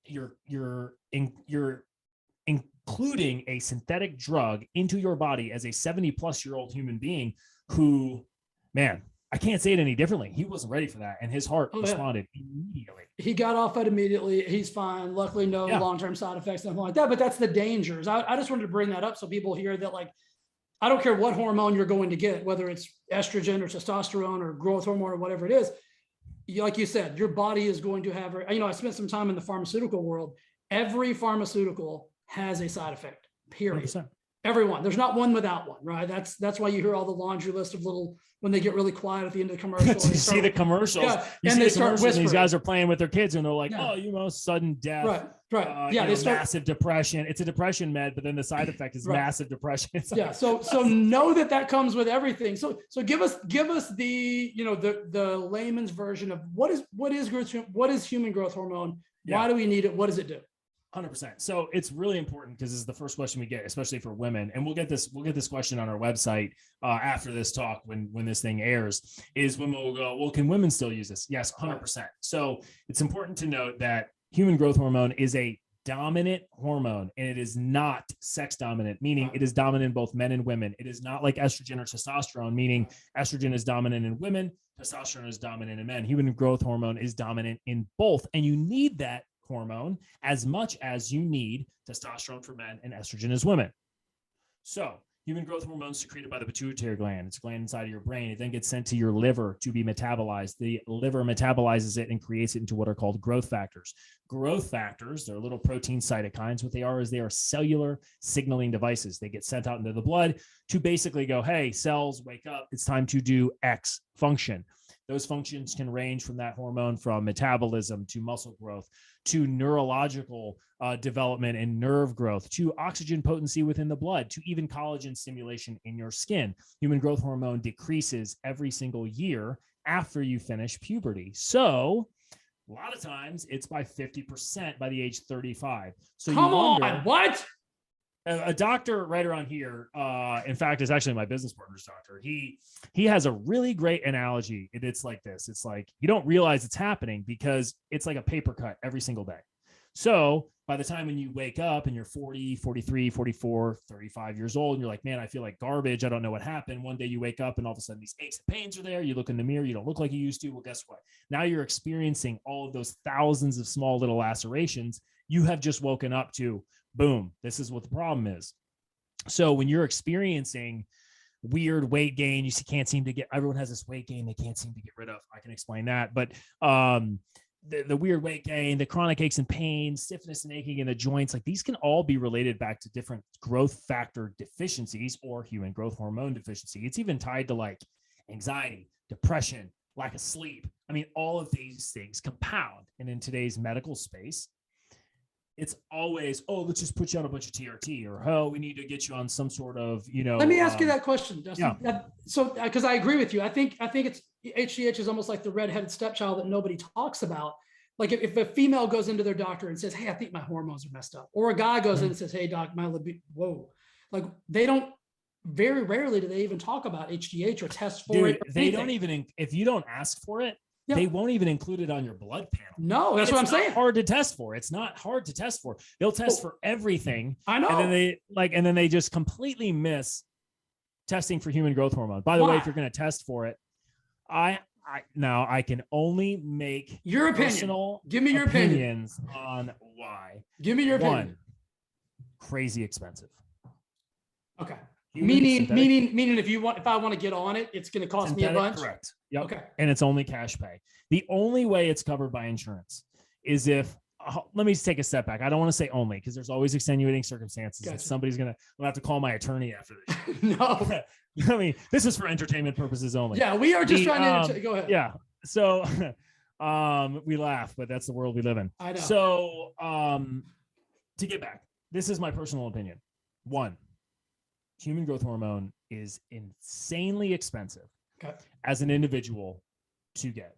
including a synthetic drug into your body as a 70-plus-year-old human being who, man, I can't say it any differently. He wasn't ready for that, and his heart responded immediately. He got off it immediately. He's fine. Luckily, no long-term side effects, nothing like that. But that's the dangers. I just wanted to bring that up so people hear that, like, I don't care what hormone you're going to get, whether it's estrogen or testosterone or growth hormone or whatever it is. Like you said, your body is going to have, I spent some time in the pharmaceutical world. Every pharmaceutical has a side effect, period. 100%. Everyone. There's not one without one, right? That's why you hear all the laundry list of little, when they get really quiet at the end of the commercial. You see the commercials. Yeah, you and see they the start commercials, and whispering. these guys are playing with their kids, and they're like, Yeah. "Oh, you know, sudden death, right. Yeah, they start massive depression. It's a depression med, but then the side effect is massive depression." It's yeah. like, So know that comes with everything. So give us the, you know, the layman's version of what is human growth hormone? Why do we need it? What does it do? 100%. So it's really important because this is the first question we get, especially for women. And we'll get this question on our website after this talk when this thing airs, is women will go, well, can women still use this? Yes, 100%. So it's important to note that human growth hormone is a dominant hormone, and it is not sex dominant, meaning it is dominant in both men and women. It is not like estrogen or testosterone, meaning estrogen is dominant in women, testosterone is dominant in men. Human growth hormone is dominant in both, and you need that hormone as much as you need testosterone for men and estrogen as women. So human growth hormone is secreted by the pituitary gland. It's a gland inside of your brain. It then gets sent to your liver to be metabolized. The liver metabolizes it and creates it into what are called growth factors. Growth factors, they're little protein cytokines. What they are is they are cellular signaling devices. They get sent out into the blood to basically go, hey, cells, wake up. It's time to do X function. Those functions can range from that hormone, from metabolism to muscle growth to neurological development and nerve growth to oxygen potency within the blood to even collagen stimulation in your skin. Human growth hormone decreases every single year after you finish puberty. So a lot of times it's by 50% by the age 35. So come on, what? A doctor right around here, in fact, is actually my business partner's doctor. He has a really great analogy. It's like this. It's like you don't realize it's happening because it's like a paper cut every single day. So by the time when you wake up and you're 40, 43, 44, 35 years old, and you're like, man, I feel like garbage. I don't know what happened. One day you wake up and all of a sudden these aches and pains are there. You look in the mirror. You don't look like you used to. Well, guess what? Now you're experiencing all of those thousands of small little lacerations. You have just woken up to, boom, this is what the problem is. So when you're experiencing weird weight gain, you can't seem to get, everyone has this weight gain they can't seem to get rid of. I can explain that. But the weird weight gain, the chronic aches and pains, stiffness and aching in the joints, like these can all be related back to different growth factor deficiencies or human growth hormone deficiency. It's even tied to like anxiety, depression, lack of sleep. I mean, all of these things compound. And in today's medical space, it's always, oh, let's just put you on a bunch of TRT, or, oh, we need to get you on some sort of, you know. Let me ask you that question, Dustin. Yeah. So, because I agree with you. I think it's HGH is almost like the redheaded stepchild that nobody talks about. Like if a female goes into their doctor and says, hey, I think my hormones are messed up. Or a guy goes in and says, hey, doc, my libido, whoa. Like they don't, very rarely do they even talk about HGH or test for it. They don't even, if you don't ask for it, they won't even include it on your blood panel. No, that's what I'm saying. It's hard to test for. It's not hard to test for. They'll test for everything. I know. And then they just completely miss testing for human growth hormone. By the way, if you're going to test for it, I can only make your opinion. Give me your opinions on why. Give me your opinion. One, crazy expensive. Okay. Meaning if I want to get on it, it's going to cost me a bunch. Correct. Yep. Okay. And it's only cash pay. The only way it's covered by insurance is if, let me take a step back. I don't want to say only, because there's always extenuating circumstances. Gotcha. That somebody's going to have to call my attorney after this. No. I mean, this is for entertainment purposes only. Yeah, we are just trying to go ahead. Yeah. So we laugh, but that's the world we live in. I know. So to get back, this is my personal opinion. One, human growth hormone is insanely expensive as an individual to get.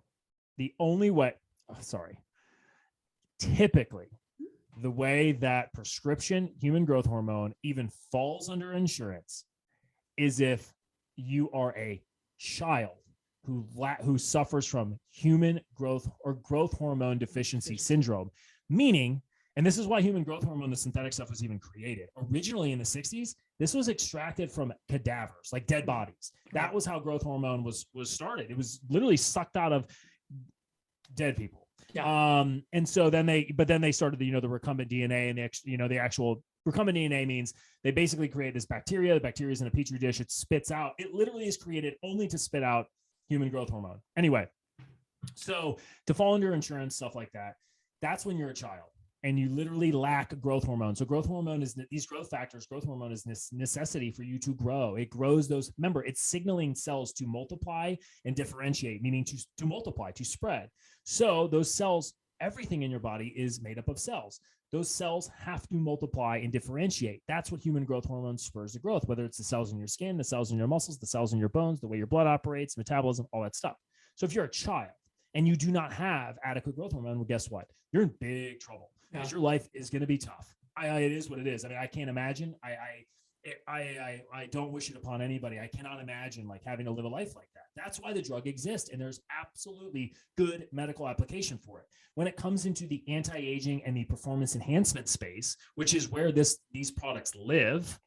The only way, typically, the way that prescription human growth hormone even falls under insurance is if you are a child who suffers from human growth or growth hormone deficiency syndrome, meaning, and this is why human growth hormone, the synthetic stuff, was even created. Originally in the 60s, this was extracted from cadavers, like dead bodies. That was how growth hormone was started. It was literally sucked out of dead people. Yeah. And so then they started the recombinant DNA, and the actual recombinant DNA means they basically create this bacteria. The bacteria is in a petri dish. It spits out. It literally is created only to spit out human growth hormone. Anyway, so to fall under insurance, stuff like that, that's when you're a child. and you literally lack growth hormone. So growth hormone is these growth factors. Growth hormone is this necessity for you to grow. It grows those. Remember, it's signaling cells to multiply and differentiate, meaning to multiply, to spread. So those cells, everything in your body is made up of cells. Those cells have to multiply and differentiate. That's what human growth hormone spurs the growth, whether it's the cells in your skin, the cells in your muscles, the cells in your bones, the way your blood operates, metabolism, all that stuff. So if you're a child and you do not have adequate growth hormone, well, guess what? You're in big trouble because your life is going to be tough. It is what it is. I mean, I can't imagine. I don't wish it upon anybody. I cannot imagine like having to live a life like that. That's why the drug exists. And there's absolutely good medical application for it. When it comes into the anti-aging and the performance enhancement space, which is where these products live,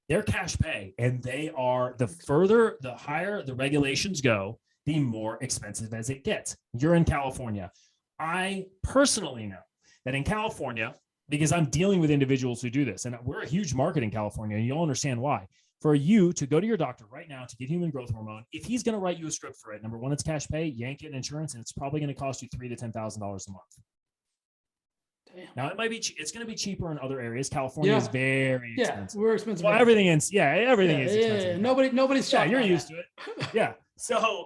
they're cash pay. And they are the higher the regulations go, the more expensive as it gets. You're in California. I personally know that in California, because I'm dealing with individuals who do this, and we're a huge market in California, and you'll understand why. For you to go to your doctor right now to get human growth hormone, if he's going to write you a script for it, number one, it's cash pay, yank it in insurance, and it's probably going to cost you $3,000 to $10,000 a month. Damn. Now it's going to be cheaper in other areas. California is very expensive. We're expensive. Well, everything is expensive. Nobody's shocked. You're used to it. Yeah. So,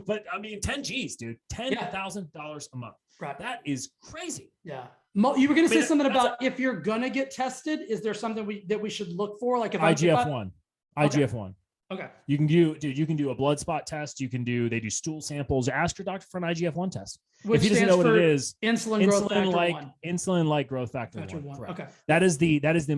but I mean, 10 G's, dude, $10,000 a month. Right. That is crazy. Yeah. You were going to say something about if you're going to get tested, is there something that we should look for? Like if IGF-1, IGF-1. Okay. You can do a blood spot test. They do stool samples. Ask your doctor for an IGF-1 test. Which if he doesn't know what it is, insulin growth factor 1. Insulin-like growth factor 1. Correct. Okay. That is the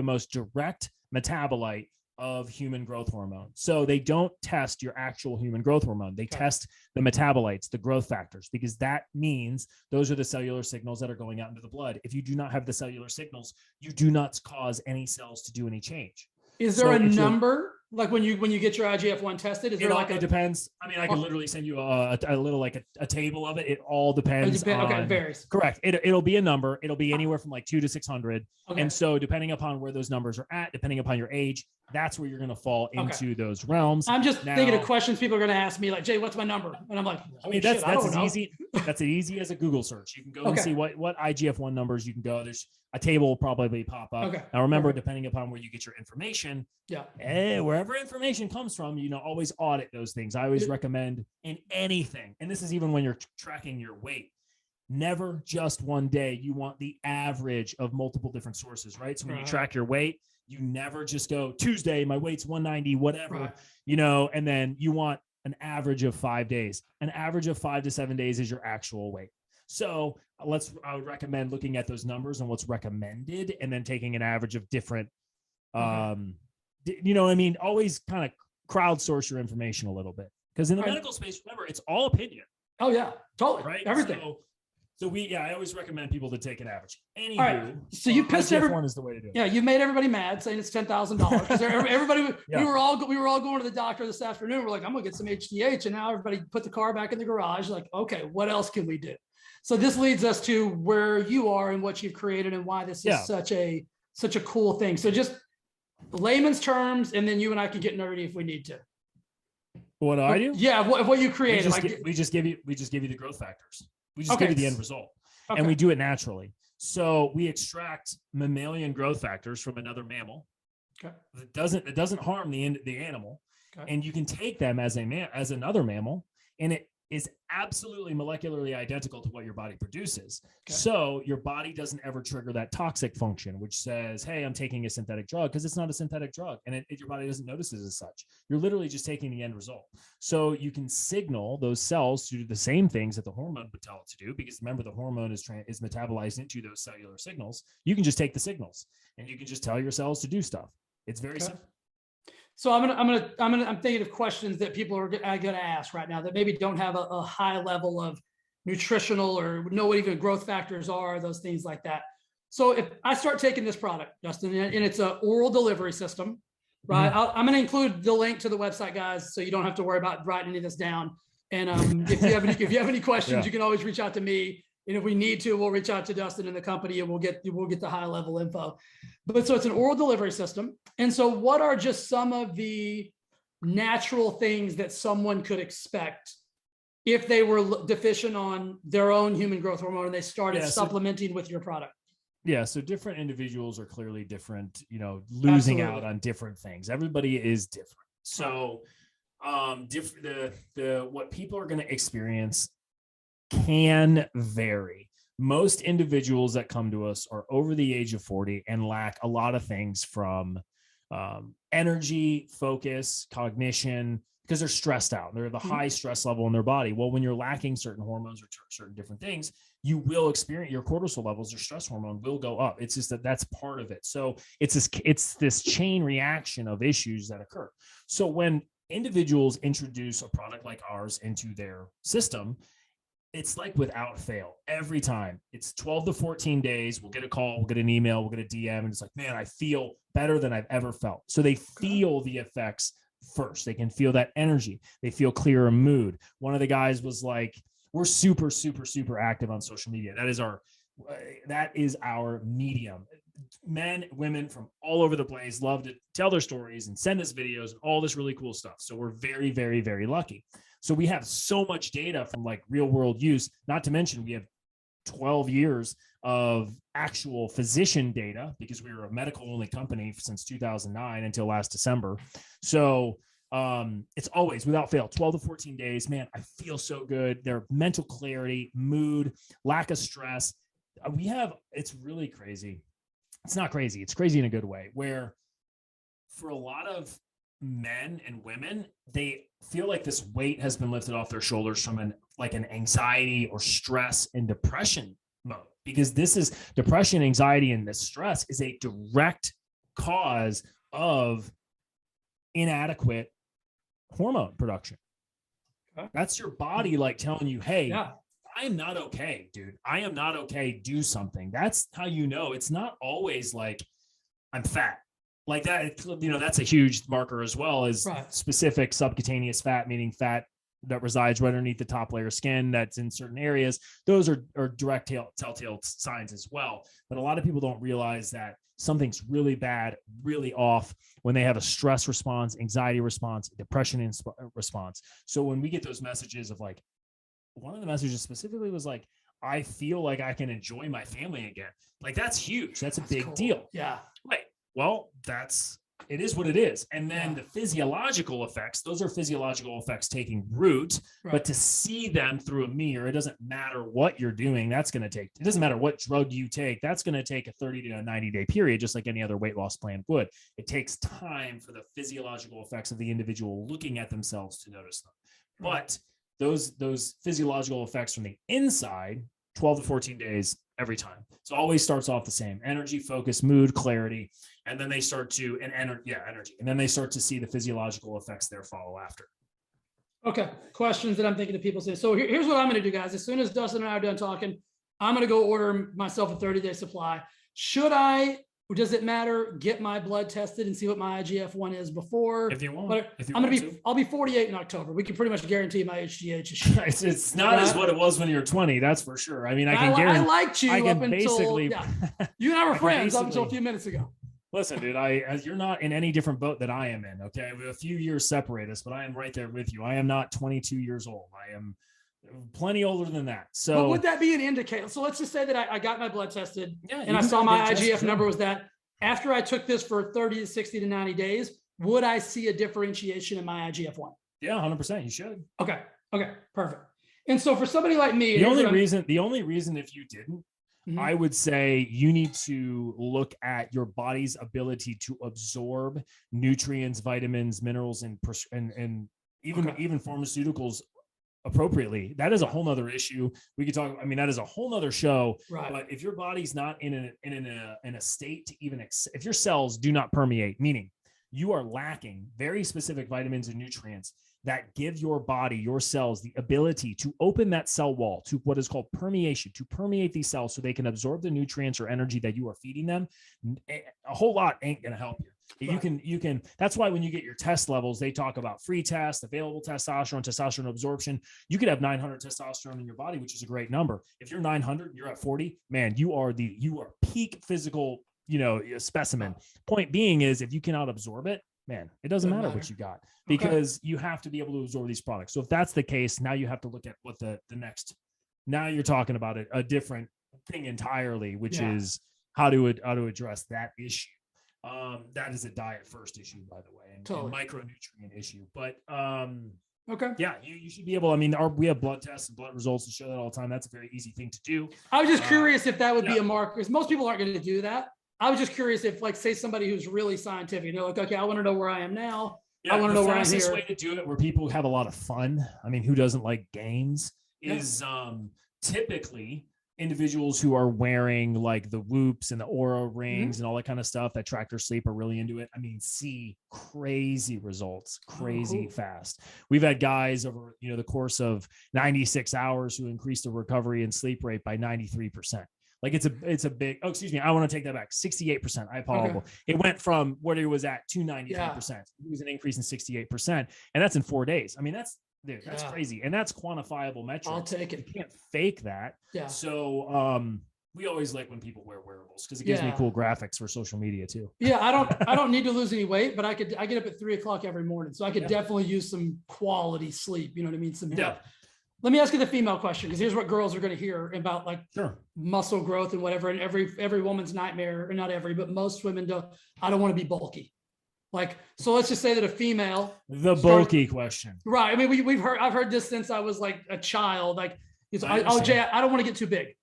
most direct metabolite of human growth hormone. So they don't test your actual human growth hormone. They test the metabolites, the growth factors, because that means those are the cellular signals that are going out into the blood. If you do not have the cellular signals, you do not cause any cells to do any change. Is there a number? Like when you get your IGF-1 tested, is there it depends. I mean, I can literally send you a little like a table of it. It all depends. Okay, it varies. Correct. It'll be a number. It'll be anywhere from like 200 to 600. Okay. And so depending upon where those numbers are at, depending upon your age, that's where you're going to fall into those realms. I'm just thinking of questions people are going to ask me like, Jay, what's my number? And I'm like, I mean, that's as easy. That's as easy as a Google search. You can go and see what IGF-1 numbers you can go. There's a table will probably pop up. Okay. Now remember, depending upon where you get your information, wherever information comes from, always audit those things. I always recommend in anything, and this is even when you're tracking your weight, never just one day. You want the average of multiple different sources, right? So when you track your weight, you never just go Tuesday, my weight's 190, whatever, and then you want an average of 5 days. An average of 5 to 7 days is your actual weight. So I would recommend looking at those numbers and what's recommended, and then taking an average of different, always kind of crowdsource your information a little bit. Because in the medical space, remember, it's all opinion. Oh yeah, totally. Right. Everything. So I always recommend people to take an average. Anywho, all right. So you pissed everyone is the way to do it. Yeah, you made everybody mad saying it's $10,000 because everybody. We were all going to the doctor this afternoon. We're like, I'm gonna get some HGH, and now everybody put the car back in the garage. Like, okay, what else can we do? So this leads us to where you are and what you've created and why this is such a cool thing. So just layman's terms, and then you and I can get nerdy if we need to. What do I do? Yeah, what you created. We just give you the growth factors. We just give you the end result, and we do it naturally. So we extract mammalian growth factors from another mammal. Okay. That doesn't harm the animal, and you can take them as another mammal, and it is absolutely molecularly identical to what your body produces. Okay. So your body doesn't ever trigger that toxic function, which says, hey, I'm taking a synthetic drug, because it's not a synthetic drug, and your body doesn't notice it as such. You're literally just taking the end result. So you can signal those cells to do the same things that the hormone would tell it to do, because remember, the hormone is metabolized into those cellular signals. You can just take the signals, and you can just tell your cells to do stuff. It's very simple. So I'm thinking of questions that people are going to ask right now that maybe don't have a high level of nutritional or know what even growth factors are, those things like that. So if I start taking this product, Dustin, and it's an oral delivery system, right? I'm going to include the link to the website, guys, so you don't have to worry about writing any of this down. And if you have any questions, you can always reach out to me. And if we need to, we'll reach out to Dustin and the company, and we'll get the high level info. But so it's an oral delivery system. And so what are just some of the natural things that someone could expect if they were deficient on their own human growth hormone and they started Yeah, supplementing with your product. Yeah. So different individuals are clearly different, losing Absolutely. out on different things. Everybody is different. So what people are going to experience can vary. Most individuals that come to us are over the age of 40 and lack a lot of things from energy, focus, cognition, because they're stressed out. They're the high stress level in their body. Well, when you're lacking certain hormones or certain different things, you will experience your cortisol levels, your stress hormone will go up. It's just that's part of it. So it's this chain reaction of issues that occur. So when individuals introduce a product like ours into their system, it's like without fail every time. It's 12 to 14 days. We'll get a call, we'll get an email, we'll get a DM, and it's like, man, I feel better than I've ever felt. So they feel the effects first. They can feel that energy. They feel clearer mood. One of the guys was like, we're super, super, super active on social media. That is our medium. Men, women from all over the place love to tell their stories and send us videos and all this really cool stuff. So we're very, very, very lucky. So we have so much data from like real world use, not to mention we have 12 years of actual physician data because we were a medical only company since 2009 until last December. So it's always without fail 12 to 14 days. Man, I feel so good. Their mental clarity, mood, lack of stress. It's really crazy. It's not crazy. It's crazy in a good way, where for a lot of men and women, they feel like this weight has been lifted off their shoulders from an anxiety or stress and depression mode, because this is depression, anxiety, and this stress is a direct cause of inadequate hormone production. Okay. That's your body like telling you, hey, I am not okay, dude. I am not okay. Do something. That's how you know. It's not always like I'm fat. Like that, that's a huge marker as well as specific subcutaneous fat, meaning fat that resides right underneath the top layer of skin that's in certain areas. Those are direct telltale signs as well. But a lot of people don't realize that something's really bad, really off when they have a stress response, anxiety response, depression response. So when we get those messages of like, one of the messages specifically was like, I feel like I can enjoy my family again. Like that's huge. That's a big deal. Yeah. Right. Well, it is what it is. And then the physiological effects, those are physiological effects taking root, but to see them through a mirror, it doesn't matter what you're doing. It doesn't matter what drug you take. That's going to take a 30 to a 90-day period, just like any other weight loss plan would. It takes time for the physiological effects of the individual looking at themselves to notice them. But those physiological effects from the inside, 12 to 14 days every time. So it always starts off the same: energy, focus, mood, clarity. And then they start to, energy. And then they start to see the physiological effects there follow after. Okay. Questions that I'm thinking of people say. So here's what I'm going to do, guys. As soon as Dustin and I are done talking, I'm going to go order myself a 30-day supply. Does it matter? Get my blood tested and see what my IGF-1 is before. If you want. I'll be 48 in October. We can pretty much guarantee my HGH is shit. It's not as what it was when you were 20. That's for sure. I mean, I liked you up until you and I were friends up until a few minutes ago. Listen, dude, you're not in any different boat that I am in. Okay. We have a few years separate us, but I am right there with you. I am not 22 years old. I am plenty older than that. So but would that be an indicator? So let's just say that I got my blood tested and I saw my IGF number was that. After I took this for 30 to 60 to 90 days, would I see a differentiation in my IGF-1? Yeah, 100%. You should. Okay. Perfect. And so for somebody like me, the only reason if you didn't, I would say you need to look at your body's ability to absorb nutrients, vitamins, minerals, and even pharmaceuticals appropriately. That is a whole nother issue. We could talk. I mean, that is a whole nother show. Right. But if your body's not in a state to even, if your cells do not permeate, meaning you are lacking very specific vitamins and nutrients that give your body, your cells, the ability to open that cell wall to what is called permeation, to permeate these cells so they can absorb the nutrients or energy that you are feeding them, a whole lot ain't going to help you. Right. You can, that's why when you get your test levels, they talk about free test, available testosterone absorption. You could have 900 testosterone in your body, which is a great number. If you're 900, you're at 40, man, you are peak physical, specimen. Point being is if you cannot absorb it, man, it doesn't matter what you got, because you have to be able to absorb these products. So if that's the case, now you have to look at what the next, now you're talking about a different thing entirely, which is how to address that issue. That is a diet first issue, by the way, and micronutrient issue. But yeah, you should be able. I mean, we have blood tests and blood results to show that all the time. That's a very easy thing to do. I was just curious if that would be a marker, because most people aren't going to do that. I was just curious if, like, say somebody who's really scientific, they're like, okay, I want to know where I am now. I want to know where I'm here. The fastest way to do it, where people have a lot of fun, I mean, who doesn't like games, is typically individuals who are wearing like the Whoops and the Aura rings and all that kind of stuff that track their sleep are really into it. I mean, see crazy results, fast. We've had guys over, the course of 96 hours who increased the recovery and sleep rate by 93%. Like it's a big, I want to take that back. 68%. I apologize. It went from what it was at to 93%. It was an increase in 68%. And that's in 4 days. I mean, that's crazy. And that's quantifiable metrics. I'll take it. You can't fake that. Yeah. So, we always like when people wear wearables, because it gives me cool graphics for social media too. Yeah. I don't need to lose any weight, but I get up at 3:00 every morning. So I could definitely use some quality sleep. You know what I mean? Some depth. Let me ask you the female question, because here's what girls are going to hear about, like muscle growth and whatever. And every woman's nightmare, or not every, but most women I don't want to be bulky. Like, so let's just say that a female, bulky question. Right. I mean, I've heard this since I was like a child. Like, I don't want to get too big.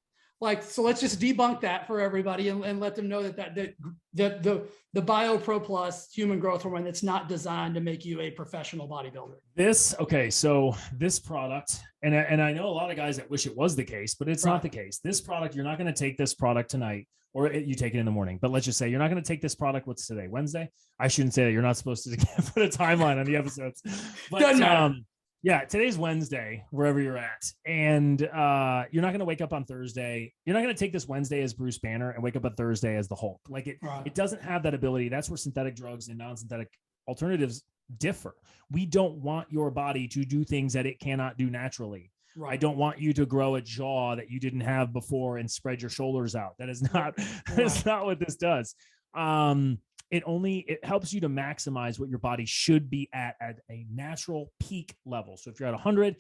Like, so let's just debunk that for everybody and let them know that the BioPro Plus human growth hormone, that's not designed to make you a professional bodybuilder. So this product, and I know a lot of guys that wish it was the case, but it's not the case. This product, you're not going to take this product tonight, or you take it in the morning. But let's just say you're not going to take this product. What's today? Wednesday? I shouldn't say that. You're not supposed to put a timeline on the episodes. But today's Wednesday, wherever you're at. And you're not going to wake up on Thursday. You're not going to take this Wednesday as Bruce Banner and wake up on Thursday as the Hulk. Like it doesn't have that ability. That's where synthetic drugs and non-synthetic alternatives differ. We don't want your body to do things that it cannot do naturally. Right. I don't want you to grow a jaw that you didn't have before and spread your shoulders out. That is not, that's not what this does. It helps you to maximize what your body should be at a natural peak level. So if you're at 100,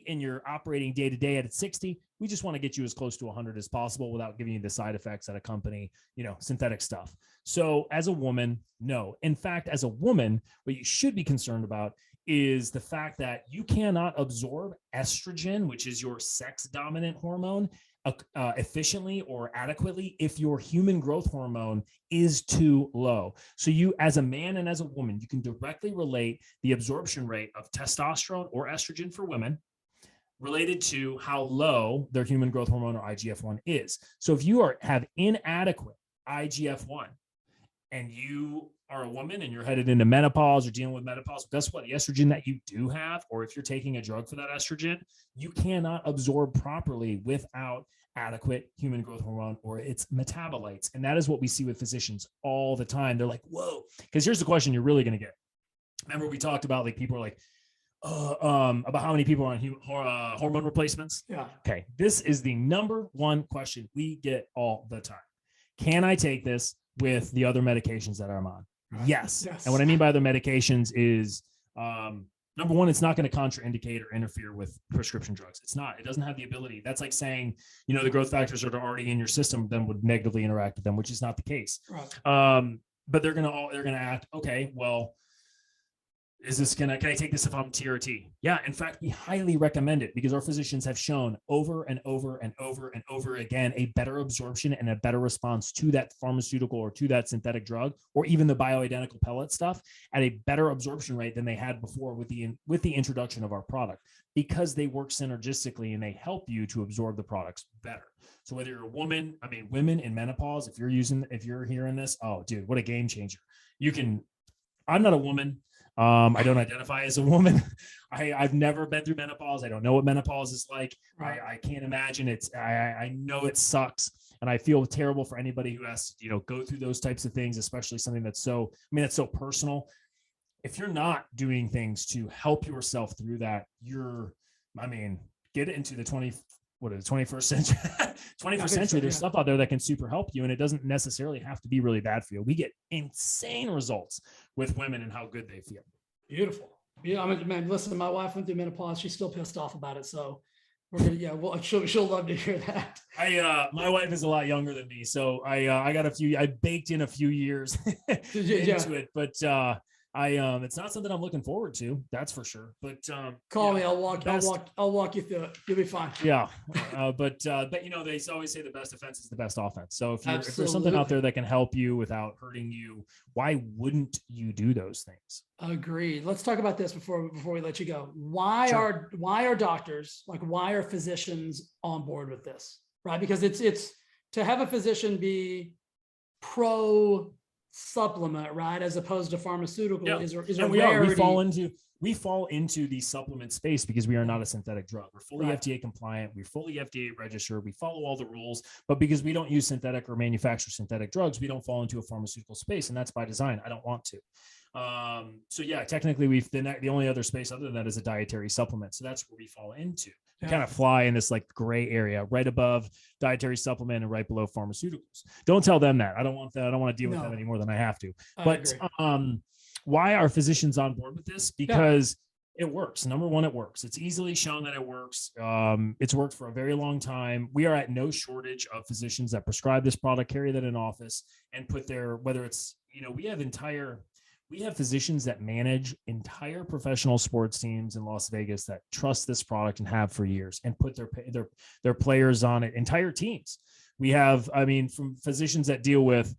and you're operating day to day at 60, we just want to get you as close to 100 as possible without giving you the side effects that accompany, synthetic stuff. So as a woman, no. In fact, as a woman, what you should be concerned about is the fact that you cannot absorb estrogen, which is your sex dominant hormone, efficiently or adequately if your human growth hormone is too low. So you, as a man and as a woman, you can directly relate the absorption rate of testosterone or estrogen for women related to how low their human growth hormone or IGF-1 is. So if you have inadequate IGF-1 and you are a woman and you're headed into menopause or dealing with menopause, guess what? The estrogen that you do have, or if you're taking a drug for that estrogen, you cannot absorb properly without adequate human growth hormone or its metabolites. And that is what we see with physicians all the time. They're like, whoa, because here's the question you're really going to get. Remember we talked about, like, people are like, about how many people are on hormone replacements? Yeah. Okay. This is the number one question we get all the time. Can I take this with the other medications that I'm on? Yes. And what I mean by other medications is, number one, it's not going to contraindicate or interfere with prescription drugs. It's not. It doesn't have the ability. That's like saying, the growth factors that are already in your system then would negatively interact with them, which is not the case. Right. But they're going to act, okay, well, can I take this if I'm TRT? Yeah. In fact, we highly recommend it because our physicians have shown over and over and over and over again a better absorption and a better response to that pharmaceutical or to that synthetic drug, or even the bioidentical pellet stuff, at a better absorption rate than they had before with the introduction of our product, because they work synergistically and they help you to absorb the products better. So whether you're a woman, women in menopause, if you're hearing this, oh dude, what a game changer. I'm not a woman. I don't identify as a woman. I've never been through menopause. I don't know what menopause is like. Right. I can't imagine it. I know it sucks. And I feel terrible for anybody who has to, go through those types of things, especially something that's so personal. If you're not doing things to help yourself through that, get into the what is it, 21st century, 21st century, there's stuff out there that can super help you. And it doesn't necessarily have to be really bad for you. We get insane results with women and how good they feel. Beautiful. Yeah. I mean, man, listen, my wife went through menopause. She's still pissed off about it. So we're gonna, yeah, well, she'll love to hear that. My wife is a lot younger than me. So I baked in a few years into it, but it's not something I'm looking forward to. That's for sure. But call me. I'll walk you through it. You'll be fine. Yeah. But they always say the best defense is the best offense. So if there's something out there that can help you without hurting you, why wouldn't you do those things? Agreed. Let's talk about this before we let you go. Why are doctors, like, why are physicians on board with this? Right? Because it's to have a physician be pro supplement, right, as opposed to pharmaceutical, is a rarity. We fall into the supplement space because we are not a synthetic drug. We're fully FDA compliant. We're fully FDA registered. We follow all the rules, but because we don't use synthetic or manufacture synthetic drugs, we don't fall into a pharmaceutical space, and that's by design. I don't want to. So yeah, technically the only other space other than that is a dietary supplement. So that's where we fall into. We kind of fly in this like gray area right above dietary supplement and right below pharmaceuticals. Don't tell them that. I don't want that. I don't want to deal with them any more than I have to. But why are physicians on board with this? Because it works. Number one, it works. It's easily shown that it works. It's worked for a very long time. We are at no shortage of physicians that prescribe this product, carry that in office, and put whether it's, we have physicians that manage entire professional sports teams in Las Vegas that trust this product and have for years and put their players on it, entire teams. We have, from physicians that deal with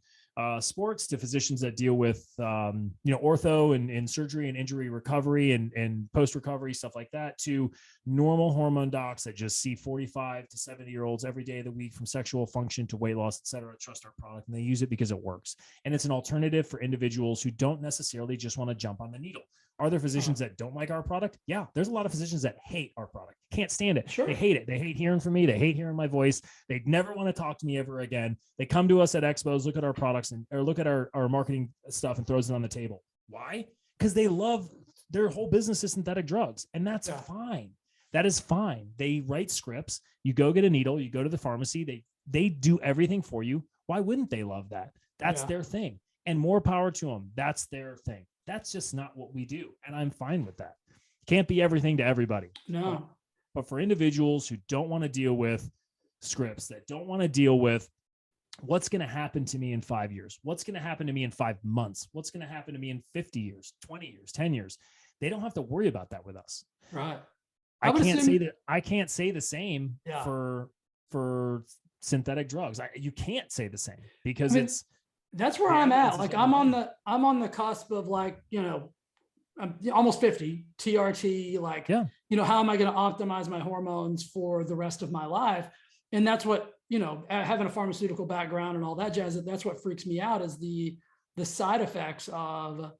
sports to physicians that deal with, ortho and surgery and injury recovery and post-recovery, stuff like that, to normal hormone docs that just see 45 to 70-year-olds every day of the week, from sexual function to weight loss, et cetera, trust our product. And they use it because it works. And it's an alternative for individuals who don't necessarily just want to jump on the needle. Are there physicians that don't like our product? Yeah, there's a lot of physicians that hate our product. Can't stand it. Sure. They hate it. They hate hearing from me. They hate hearing my voice. They never want to talk to me ever again. They come to us at expos, look at our products or look at our marketing stuff and throws it on the table. Why? Because they love their whole business is synthetic drugs. And that's fine. That is fine. They write scripts. You go get a needle. You go to the pharmacy. They do everything for you. Why wouldn't they love that? That's their thing. And more power to them. That's their thing. That's just not what we do. And I'm fine with that. Can't be everything to everybody. No. But for individuals who don't want to deal with scripts, that don't want to deal with what's going to happen to me in 5 years, what's going to happen to me in 5 months, what's going to happen to me in 50 years, 20 years, 10 years, they don't have to worry about that with us. Right. I can't say the same for synthetic drugs. You can't say the same because that's where I'm at. Like I'm on the cusp of, like, I'm almost 50, TRT, how am I going to optimize my hormones for the rest of my life? And that's what, having a pharmaceutical background and all that jazz, that's what freaks me out, is the side effects of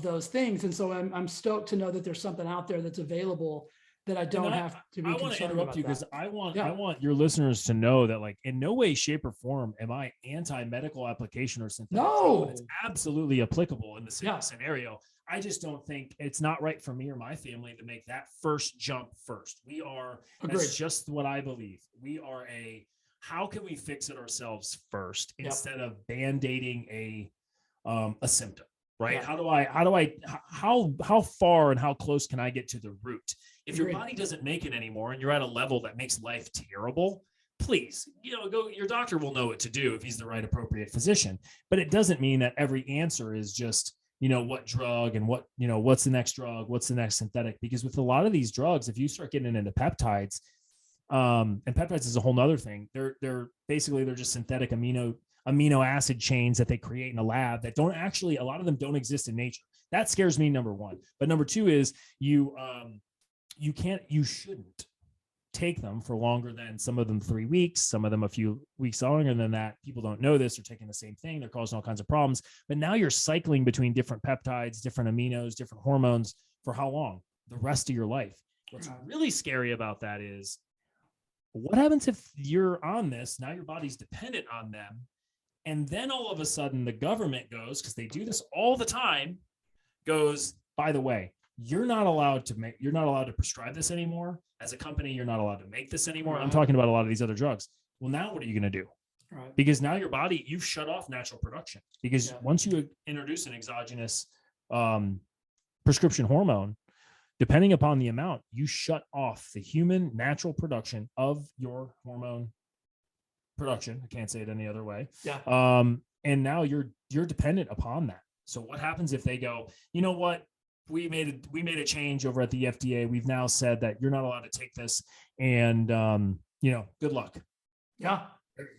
those things. And so I'm stoked to know that there's something out there that's available that I don't have to be concerned about. I want to interrupt you because I want your listeners to know that, like, in no way, shape, or form am I anti-medical application or synthetic. No, it's absolutely applicable in the scenario. I just don't think it's not right for me or my family to make that first jump first. That's just what I believe. We are how can we fix it ourselves first instead of band-aiding a symptom, right? Yeah. How far and how close can I get to the root? If your body doesn't make it anymore and you're at a level that makes life terrible, please, your doctor will know what to do if he's the right appropriate physician. But it doesn't mean that every answer is just, what drug and what's the next drug, what's the next synthetic? Because with a lot of these drugs, if you start getting into peptides, and peptides is a whole nother thing. They're just synthetic amino acid chains that they create in a lab that don't actually, a lot of them don't exist in nature. That scares me, number one. But number two is you shouldn't take them for longer than, some of them 3 weeks, some of them a few weeks longer than that. People don't know this. They're taking the same thing. They're causing all kinds of problems. But now you're cycling between different peptides, different aminos, different hormones for how long? The rest of your life. What's really scary about that is, what happens if you're on this? Now your body's dependent on them. And then all of a sudden the government goes, because they do this all the time, goes, by the way, you're not allowed to prescribe this anymore. As a company, you're not allowed to make this anymore. Right. I'm talking about a lot of these other drugs. Well, now what are you going to do? Right. Because now your body, you've shut off natural production, because once you introduce an exogenous prescription hormone, depending upon the amount, you shut off the human natural production of your hormone production. I can't say it any other way. Yeah. And now you're dependent upon that. So what happens if they go, you know what? We made a change over at the FDA. We've now said that you're not allowed to take this, and good luck. Yeah.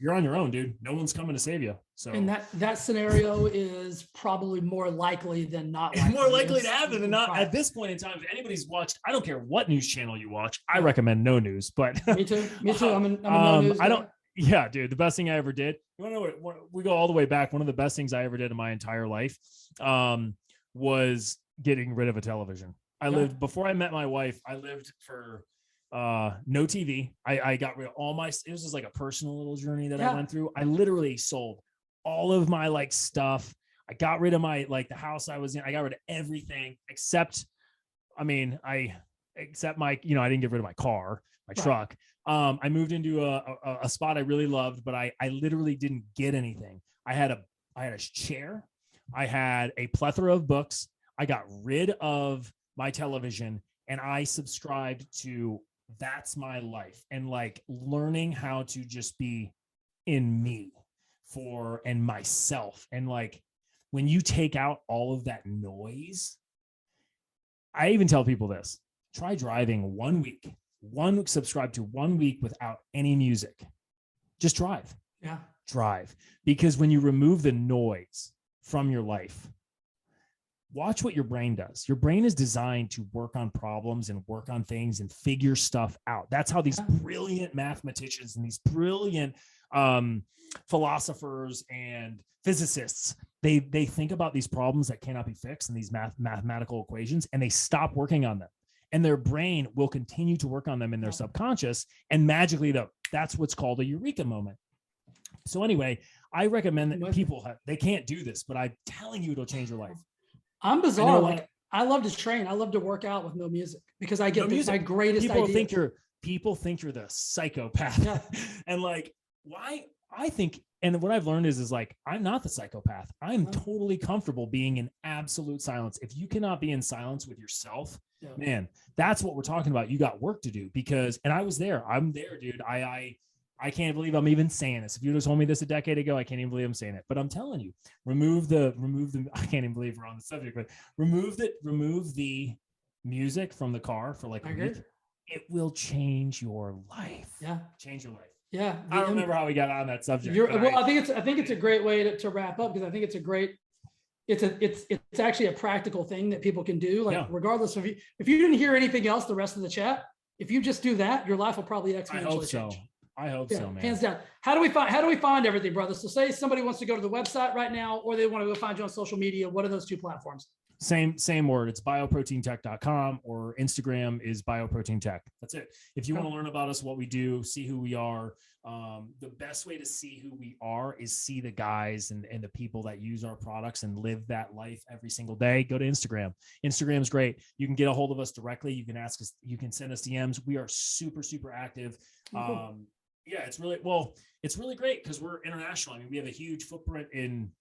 You're on your own, dude. No one's coming to save you. So, and that scenario is probably more likely than not. It's more likely to happen than not. At this point in time, if anybody's watched, I don't care what news channel you watch. I recommend no news, but me too. I'm a no news guy. Yeah, dude. The best thing I ever did. You want to know what? We go all the way back. One of the best things I ever did in my entire life was getting rid of a television. Before I met my wife, I lived for no TV. I got rid of all my, it was just like a personal little journey that I went through. I literally sold all of my stuff. I got rid of my, the house I was in. I got rid of everything except my, I didn't get rid of my car, my truck. I moved into a spot I really loved, but I literally didn't get anything. I had a chair. I had a plethora of books. I got rid of my television, and I subscribed to That's My Life, and learning how to just be in me and myself. And when you take out all of that noise, I even tell people this: try driving 1 week, subscribe to 1 week without any music. Just drive. Yeah. Drive. Because when you remove the noise from your life, watch what your brain does. Your brain is designed to work on problems and work on things and figure stuff out. That's how these brilliant mathematicians and these brilliant philosophers and physicists, they think about these problems that cannot be fixed and these mathematical equations, and they stop working on them. And their brain will continue to work on them in their subconscious, and magically that's what's called a eureka moment. So anyway, I recommend that people they can't do this, but I'm telling you, it'll change your life. I'm bizarre. I love to train. I love to work out with no music, because I get my greatest ideas. People think you're the psychopath. Yeah. And why I think, and what I've learned is I'm not the psychopath. I'm totally comfortable being in absolute silence. If you cannot be in silence with yourself, man, that's what we're talking about. You got work to do, and I was there. I'm there, dude. I can't believe I'm even saying this. If you would have told me this a decade ago, I can't even believe I'm saying it. But I'm telling you, remove the. I can't even believe we're on the subject, but remove the music from the car for a week. It will change your life. Yeah. Change your life. Yeah. I don't remember how we got on that subject. I think it's a great way to wrap up, because I think it's actually a practical thing that people can do. Regardless of if you didn't hear anything else, the rest of the chat, if you just do that, your life will probably exponentially change. I hope so, man. Hands down. How do we find everything, brother? So say somebody wants to go to the website right now, or they want to go find you on social media. What are those two platforms? Same word. It's bioproteintech.com, or Instagram is bioproteintech. That's it. If you want to learn about us, what we do, see who we are, the best way to see who we are is see the guys and the people that use our products and live that life every single day. Go to Instagram. Instagram's great. You can get a hold of us directly. You can ask us, you can send us DMs. We are super, super active. Yeah, it's really great because we're international. I mean, we have a huge footprint in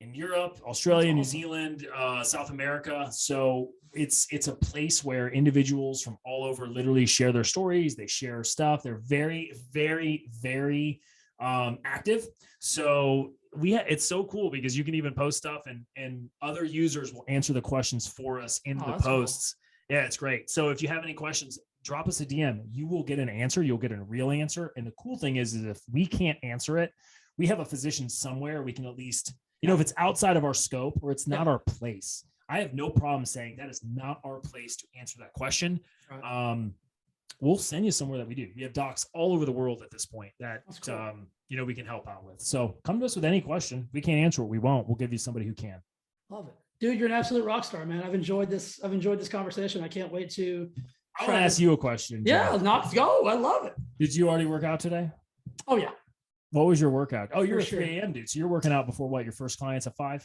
Europe, Australia, New Zealand, South America. So it's a place where individuals from all over literally share their stories. They share stuff. They're very, very, very active. So it's so cool because you can even post stuff and other users will answer the questions for us in the posts. Cool. Yeah, it's great. So if you have any questions, drop us a DM. You will get an answer. You'll get a real answer. And the cool thing is if we can't answer it, we have a physician somewhere. We can at least, if it's outside of our scope or it's not our place, I have no problem saying that is not our place to answer that question. Right. We'll send you somewhere that we do. We have docs all over the world at this point that, cool. We can help out with. So come to us with any question. We can't answer it. We won't. We'll give you somebody who can. Love it. Dude, you're an absolute rock star, man. I've enjoyed this conversation. I can't wait to I want to ask you a question. Yeah, let's go. I love it. Did you already work out today? Oh, yeah. What was your workout? Oh, you're a 3 a.m. dude. So you're working out before what? Your first client's at 5?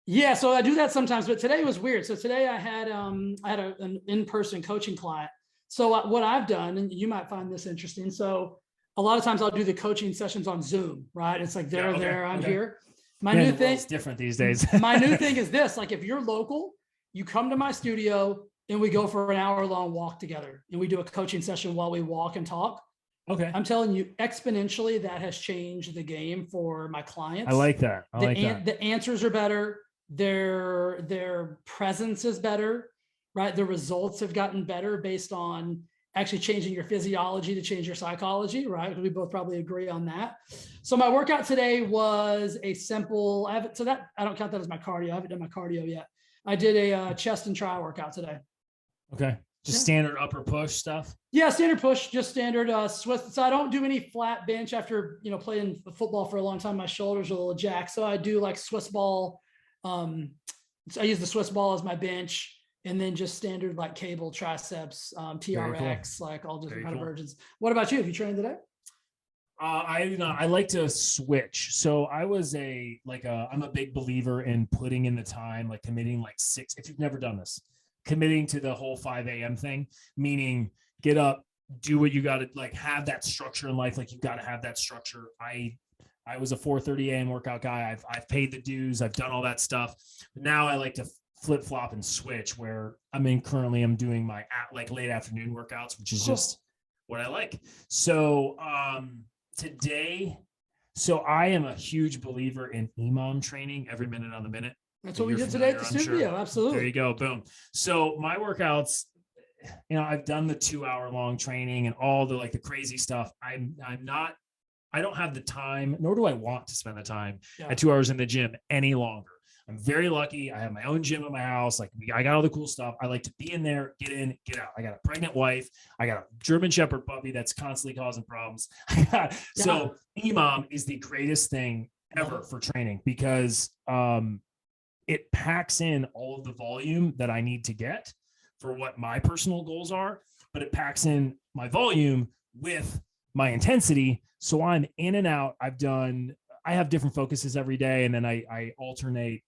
Yeah, so I do that sometimes, but today was weird. So today I had an in-person coaching client. So what I've done, and you might find this interesting. So a lot of times I'll do the coaching sessions on Zoom, right? It's like they're there, I'm here. My new thing is different these days. My new thing is this: like if you're local, you come to my studio and we go for an hour-long walk together, and we do a coaching session while we walk and talk. Okay. I'm telling you, exponentially, that has changed the game for my clients. I like that. The answers are better. Their presence is better, right? The results have gotten better based on actually changing your physiology to change your psychology, right? We both probably agree on that. So my workout today was a simple, I don't count that as my cardio. I haven't done my cardio yet. I did a chest and tri workout today. Okay. Just standard upper push stuff. Yeah, standard push, just standard Swiss. So I don't do any flat bench after, playing football for a long time. My shoulders are a little jacked. So I do like Swiss ball. So I use the Swiss ball as my bench, and then just standard like cable triceps, TRX, cool. Like all different kind of versions. What about you? Have you trained today? I like to switch. So I'm a big believer in putting in the time, like committing like 6, if you've never done this, committing to the whole 5 a.m. thing, meaning get up, do what you got to, like have that structure in life. Like you've got to have that structure. I was a 4:30 a.m. workout guy. I've paid the dues. I've done all that stuff. But now I like to flip flop and switch, where currently I'm doing my late afternoon workouts, which is just what I like. So today, I am a huge believer in EMOM training, every minute on the minute. That's what we did today at the studio. Sure. Absolutely. There you go. Boom. So my workouts, I've done the 2-hour-long training and all the the crazy stuff. I don't have the time, nor do I want to spend the time at 2 hours in the gym any longer. I'm very lucky. I have my own gym at my house. I got all the cool stuff. I like to be in there, get in, get out. I got a pregnant wife. I got a German Shepherd puppy that's constantly causing problems. So EMOM is the greatest thing ever for training, because it packs in all of the volume that I need to get for what my personal goals are, but it packs in my volume with my intensity. So I'm in and out. I have different focuses every day. And then I alternate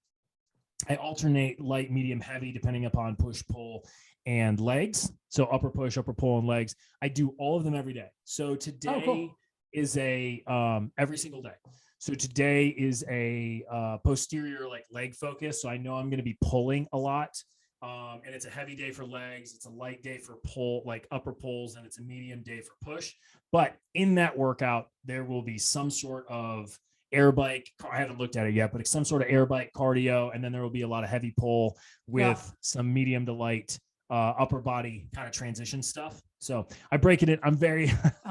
light, medium, heavy, depending upon push, pull, and legs. So upper push, upper pull, and legs. I do all of them every day. So today is every single day. So today is a posterior leg focus. So I know I'm going to be pulling a lot. And it's a heavy day for legs. It's a light day for pull, upper pulls, and it's a medium day for push. But in that workout, there will be some sort of air bike. I haven't looked at it yet, but it's some sort of air bike cardio. And then there will be a lot of heavy pull with some medium to light upper body kind of transition stuff. So I break it in. I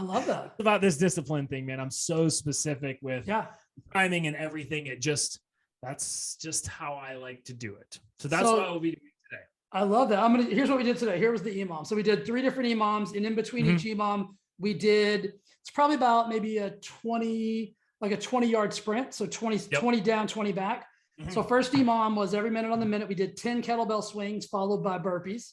love that about this discipline thing, man. I'm so specific with timing and everything. That's just how I like to do it. So that's what I will be doing today. I love that. Here's what we did today. Here was the EMOM. So we did 3 different EMOMs, and in between each EMOM, it's probably about maybe a 20-yard sprint. So 20 down, 20 back. So first EMOM was every minute on the minute. We did 10 kettlebell swings followed by burpees.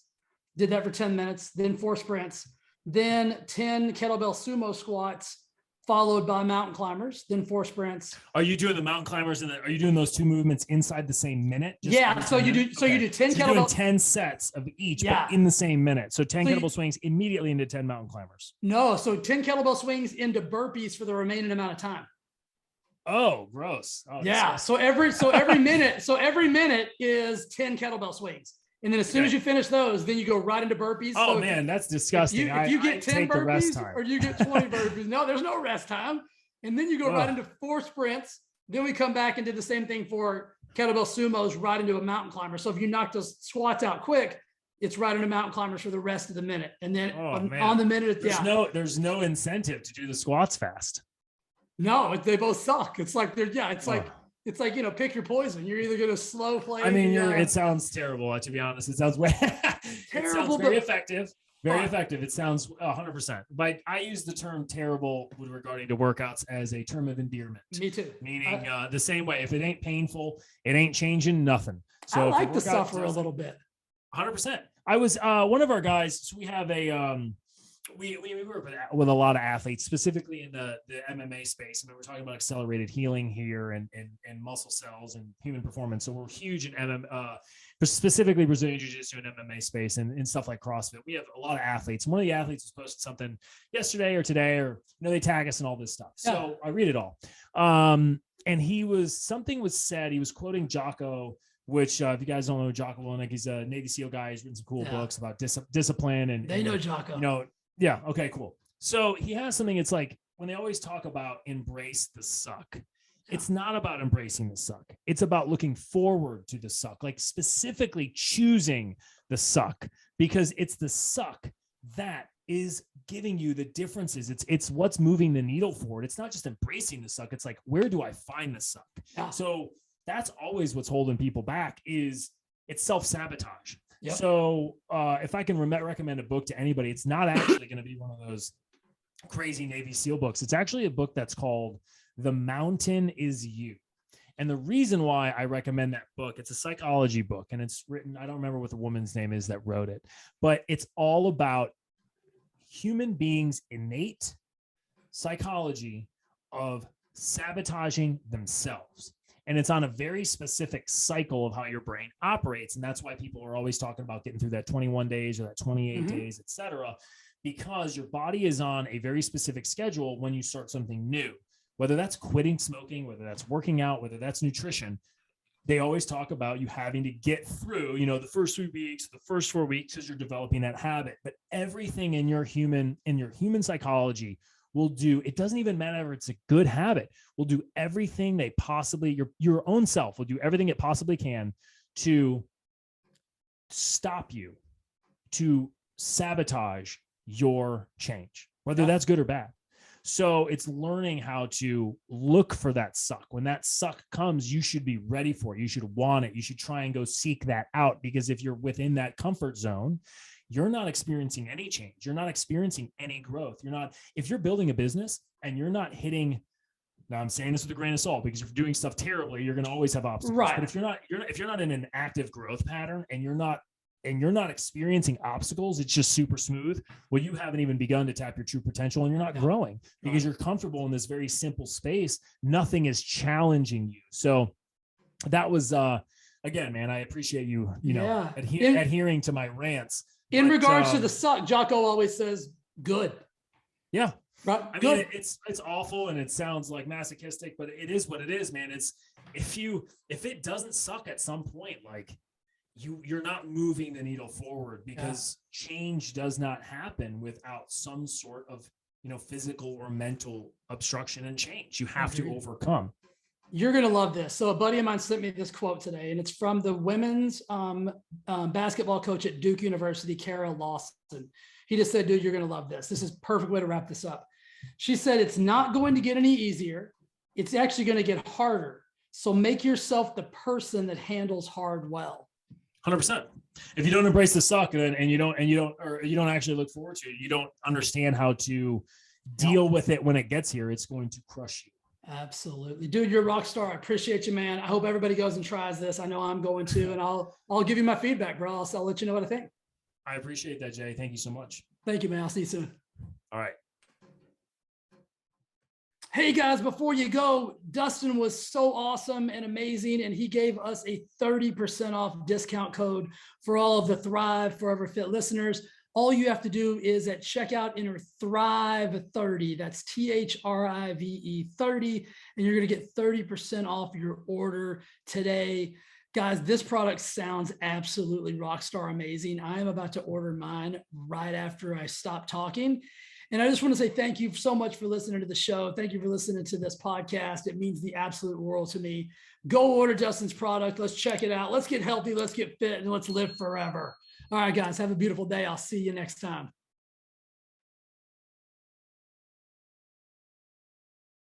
Did that for 10 minutes, then 4 sprints, then 10 kettlebell sumo squats, followed by mountain climbers, then 4 sprints. Are you doing the mountain climbers and are you doing those 2 movements inside the same minute? You do 10 kettlebell. You're doing 10 sets of each, but in the same minute. So 10 kettlebell swings immediately into 10 mountain climbers. No, so 10 kettlebell swings into burpees for the remaining amount of time. Oh, gross. Oh, yeah. So every minute is 10 kettlebell swings. And then as soon as you finish those, then you go right into burpees. Oh, man, that's disgusting. If you get 10 burpees or you get 20 burpees, no, there's no rest time. And then you go right into 4 sprints. Then we come back and did the same thing for kettlebell sumos right into a mountain climber. So if you knock those squats out quick, it's right into mountain climbers for the rest of the minute. And then on the minute, there's no incentive to do the squats fast. No, they both suck. It's like it's like, pick your poison. You're either going to slow play. I mean, it sounds terrible, to be honest. It sounds terrible. It sounds very effective. Very effective. It sounds 100%. But I use the term terrible regarding to workouts as a term of endearment. Me too. Meaning the same way. If it ain't painful, it ain't changing nothing. So I like to suffer a little bit. 100%. I was one of our guys. So we have we work with a lot of athletes, specifically in the MMA space. I mean, we're talking about accelerated healing here and muscle cells and human performance. So we're huge in specifically Brazilian Jiu-Jitsu and MMA space and stuff like CrossFit. We have a lot of athletes. One of the athletes was posted something yesterday or today, or they tag us and all this stuff. So I read it all. And something was said. He was quoting Jocko, which if you guys don't know Jocko Willink, he's a Navy SEAL guy. He's written some cool books about discipline and they know Jocko. Yeah. Okay, cool. So he has something. It's like when they always talk about embrace the suck, it's not about embracing the suck. It's about looking forward to the suck, like specifically choosing the suck, because it's the suck that is giving you the differences. It's what's moving the needle forward. It's not just embracing the suck. It's like, where do I find the suck? Yeah. So that's always what's holding people back it's self-sabotage. Yep. So if I can recommend a book to anybody, it's not actually going to be one of those crazy Navy SEAL books. It's actually a book that's called The Mountain Is You. And the reason why I recommend that book, it's a psychology book, and it's written, I don't remember what the woman's name is that wrote it, but it's all about human beings' innate psychology of sabotaging themselves. And it's on a very specific cycle of how your brain operates. And that's why people are always talking about getting through that 21 days or that 28 days, et cetera, because your body is on a very specific schedule when you start something new, whether that's quitting smoking, whether that's working out, whether that's nutrition. They always talk about you having to get through, the first 3 weeks, the first 4 weeks, as you're developing that habit. But everything in your human psychology will do, it doesn't even matter if it's a good habit, will do everything they possibly, your own self will do everything it possibly can to stop you, to sabotage your change, whether that's good or bad. So it's learning how to look for that suck. When that suck comes, you should be ready for it. You should want it. You should try and go seek that out, because if you're within that comfort zone, you're not experiencing any change. You're not experiencing any growth. If you're building a business and you're not hitting, now I'm saying this with a grain of salt, because if you're doing stuff terribly, you're going to always have obstacles. Right. But if you're not in an active growth pattern and you're not experiencing obstacles, it's just super smooth. Well, you haven't even begun to tap your true potential, and you're not growing because you're comfortable in this very simple space. Nothing is challenging you. So that was, again, man, I appreciate you, adhering to my rants. In regards to the suck, Jocko always says, good. Yeah. Right. I mean, it's awful and it sounds like masochistic, but it is what it is, man. It's if it doesn't suck at some point, like you're not moving the needle forward, because change does not happen without some sort of, physical or mental obstruction and change. You have to overcome. You're going to love this. So a buddy of mine sent me this quote today, and it's from the women's basketball coach at Duke University, Kara Lawson. He just said, dude, you're going to love this. This is a perfect way to wrap this up. She said, it's not going to get any easier. It's actually going to get harder. So make yourself the person that handles hard well. 100%. If you don't embrace the suck and you don't actually look forward to it, you don't understand how to deal with it when it gets here, it's going to crush you. Absolutely. Dude, you're a rock star. I appreciate you, man. I hope everybody goes and tries this. I know I'm going to, and I'll give you my feedback, bro. I'll let you know what I think. I appreciate that, Jay. Thank you so much. Thank you, man. I'll see you soon. All right. Hey guys, before you go, Dustin was so awesome and amazing, and he gave us a 30% off discount code for all of the Thrive Forever Fit listeners. All you have to do is at checkout enter Thrive 30. That's THRIVE 30, and you're going to get 30% off your order today. Guys, this product sounds absolutely rock star amazing. I am about to order mine right after I stop talking. And I just want to say thank you so much for listening to the show. Thank you for listening to this podcast. It means the absolute world to me. Go order Dustin's product. Let's check it out. Let's get healthy. Let's get fit, and let's live forever. All right, guys, have a beautiful day. I'll see you next time.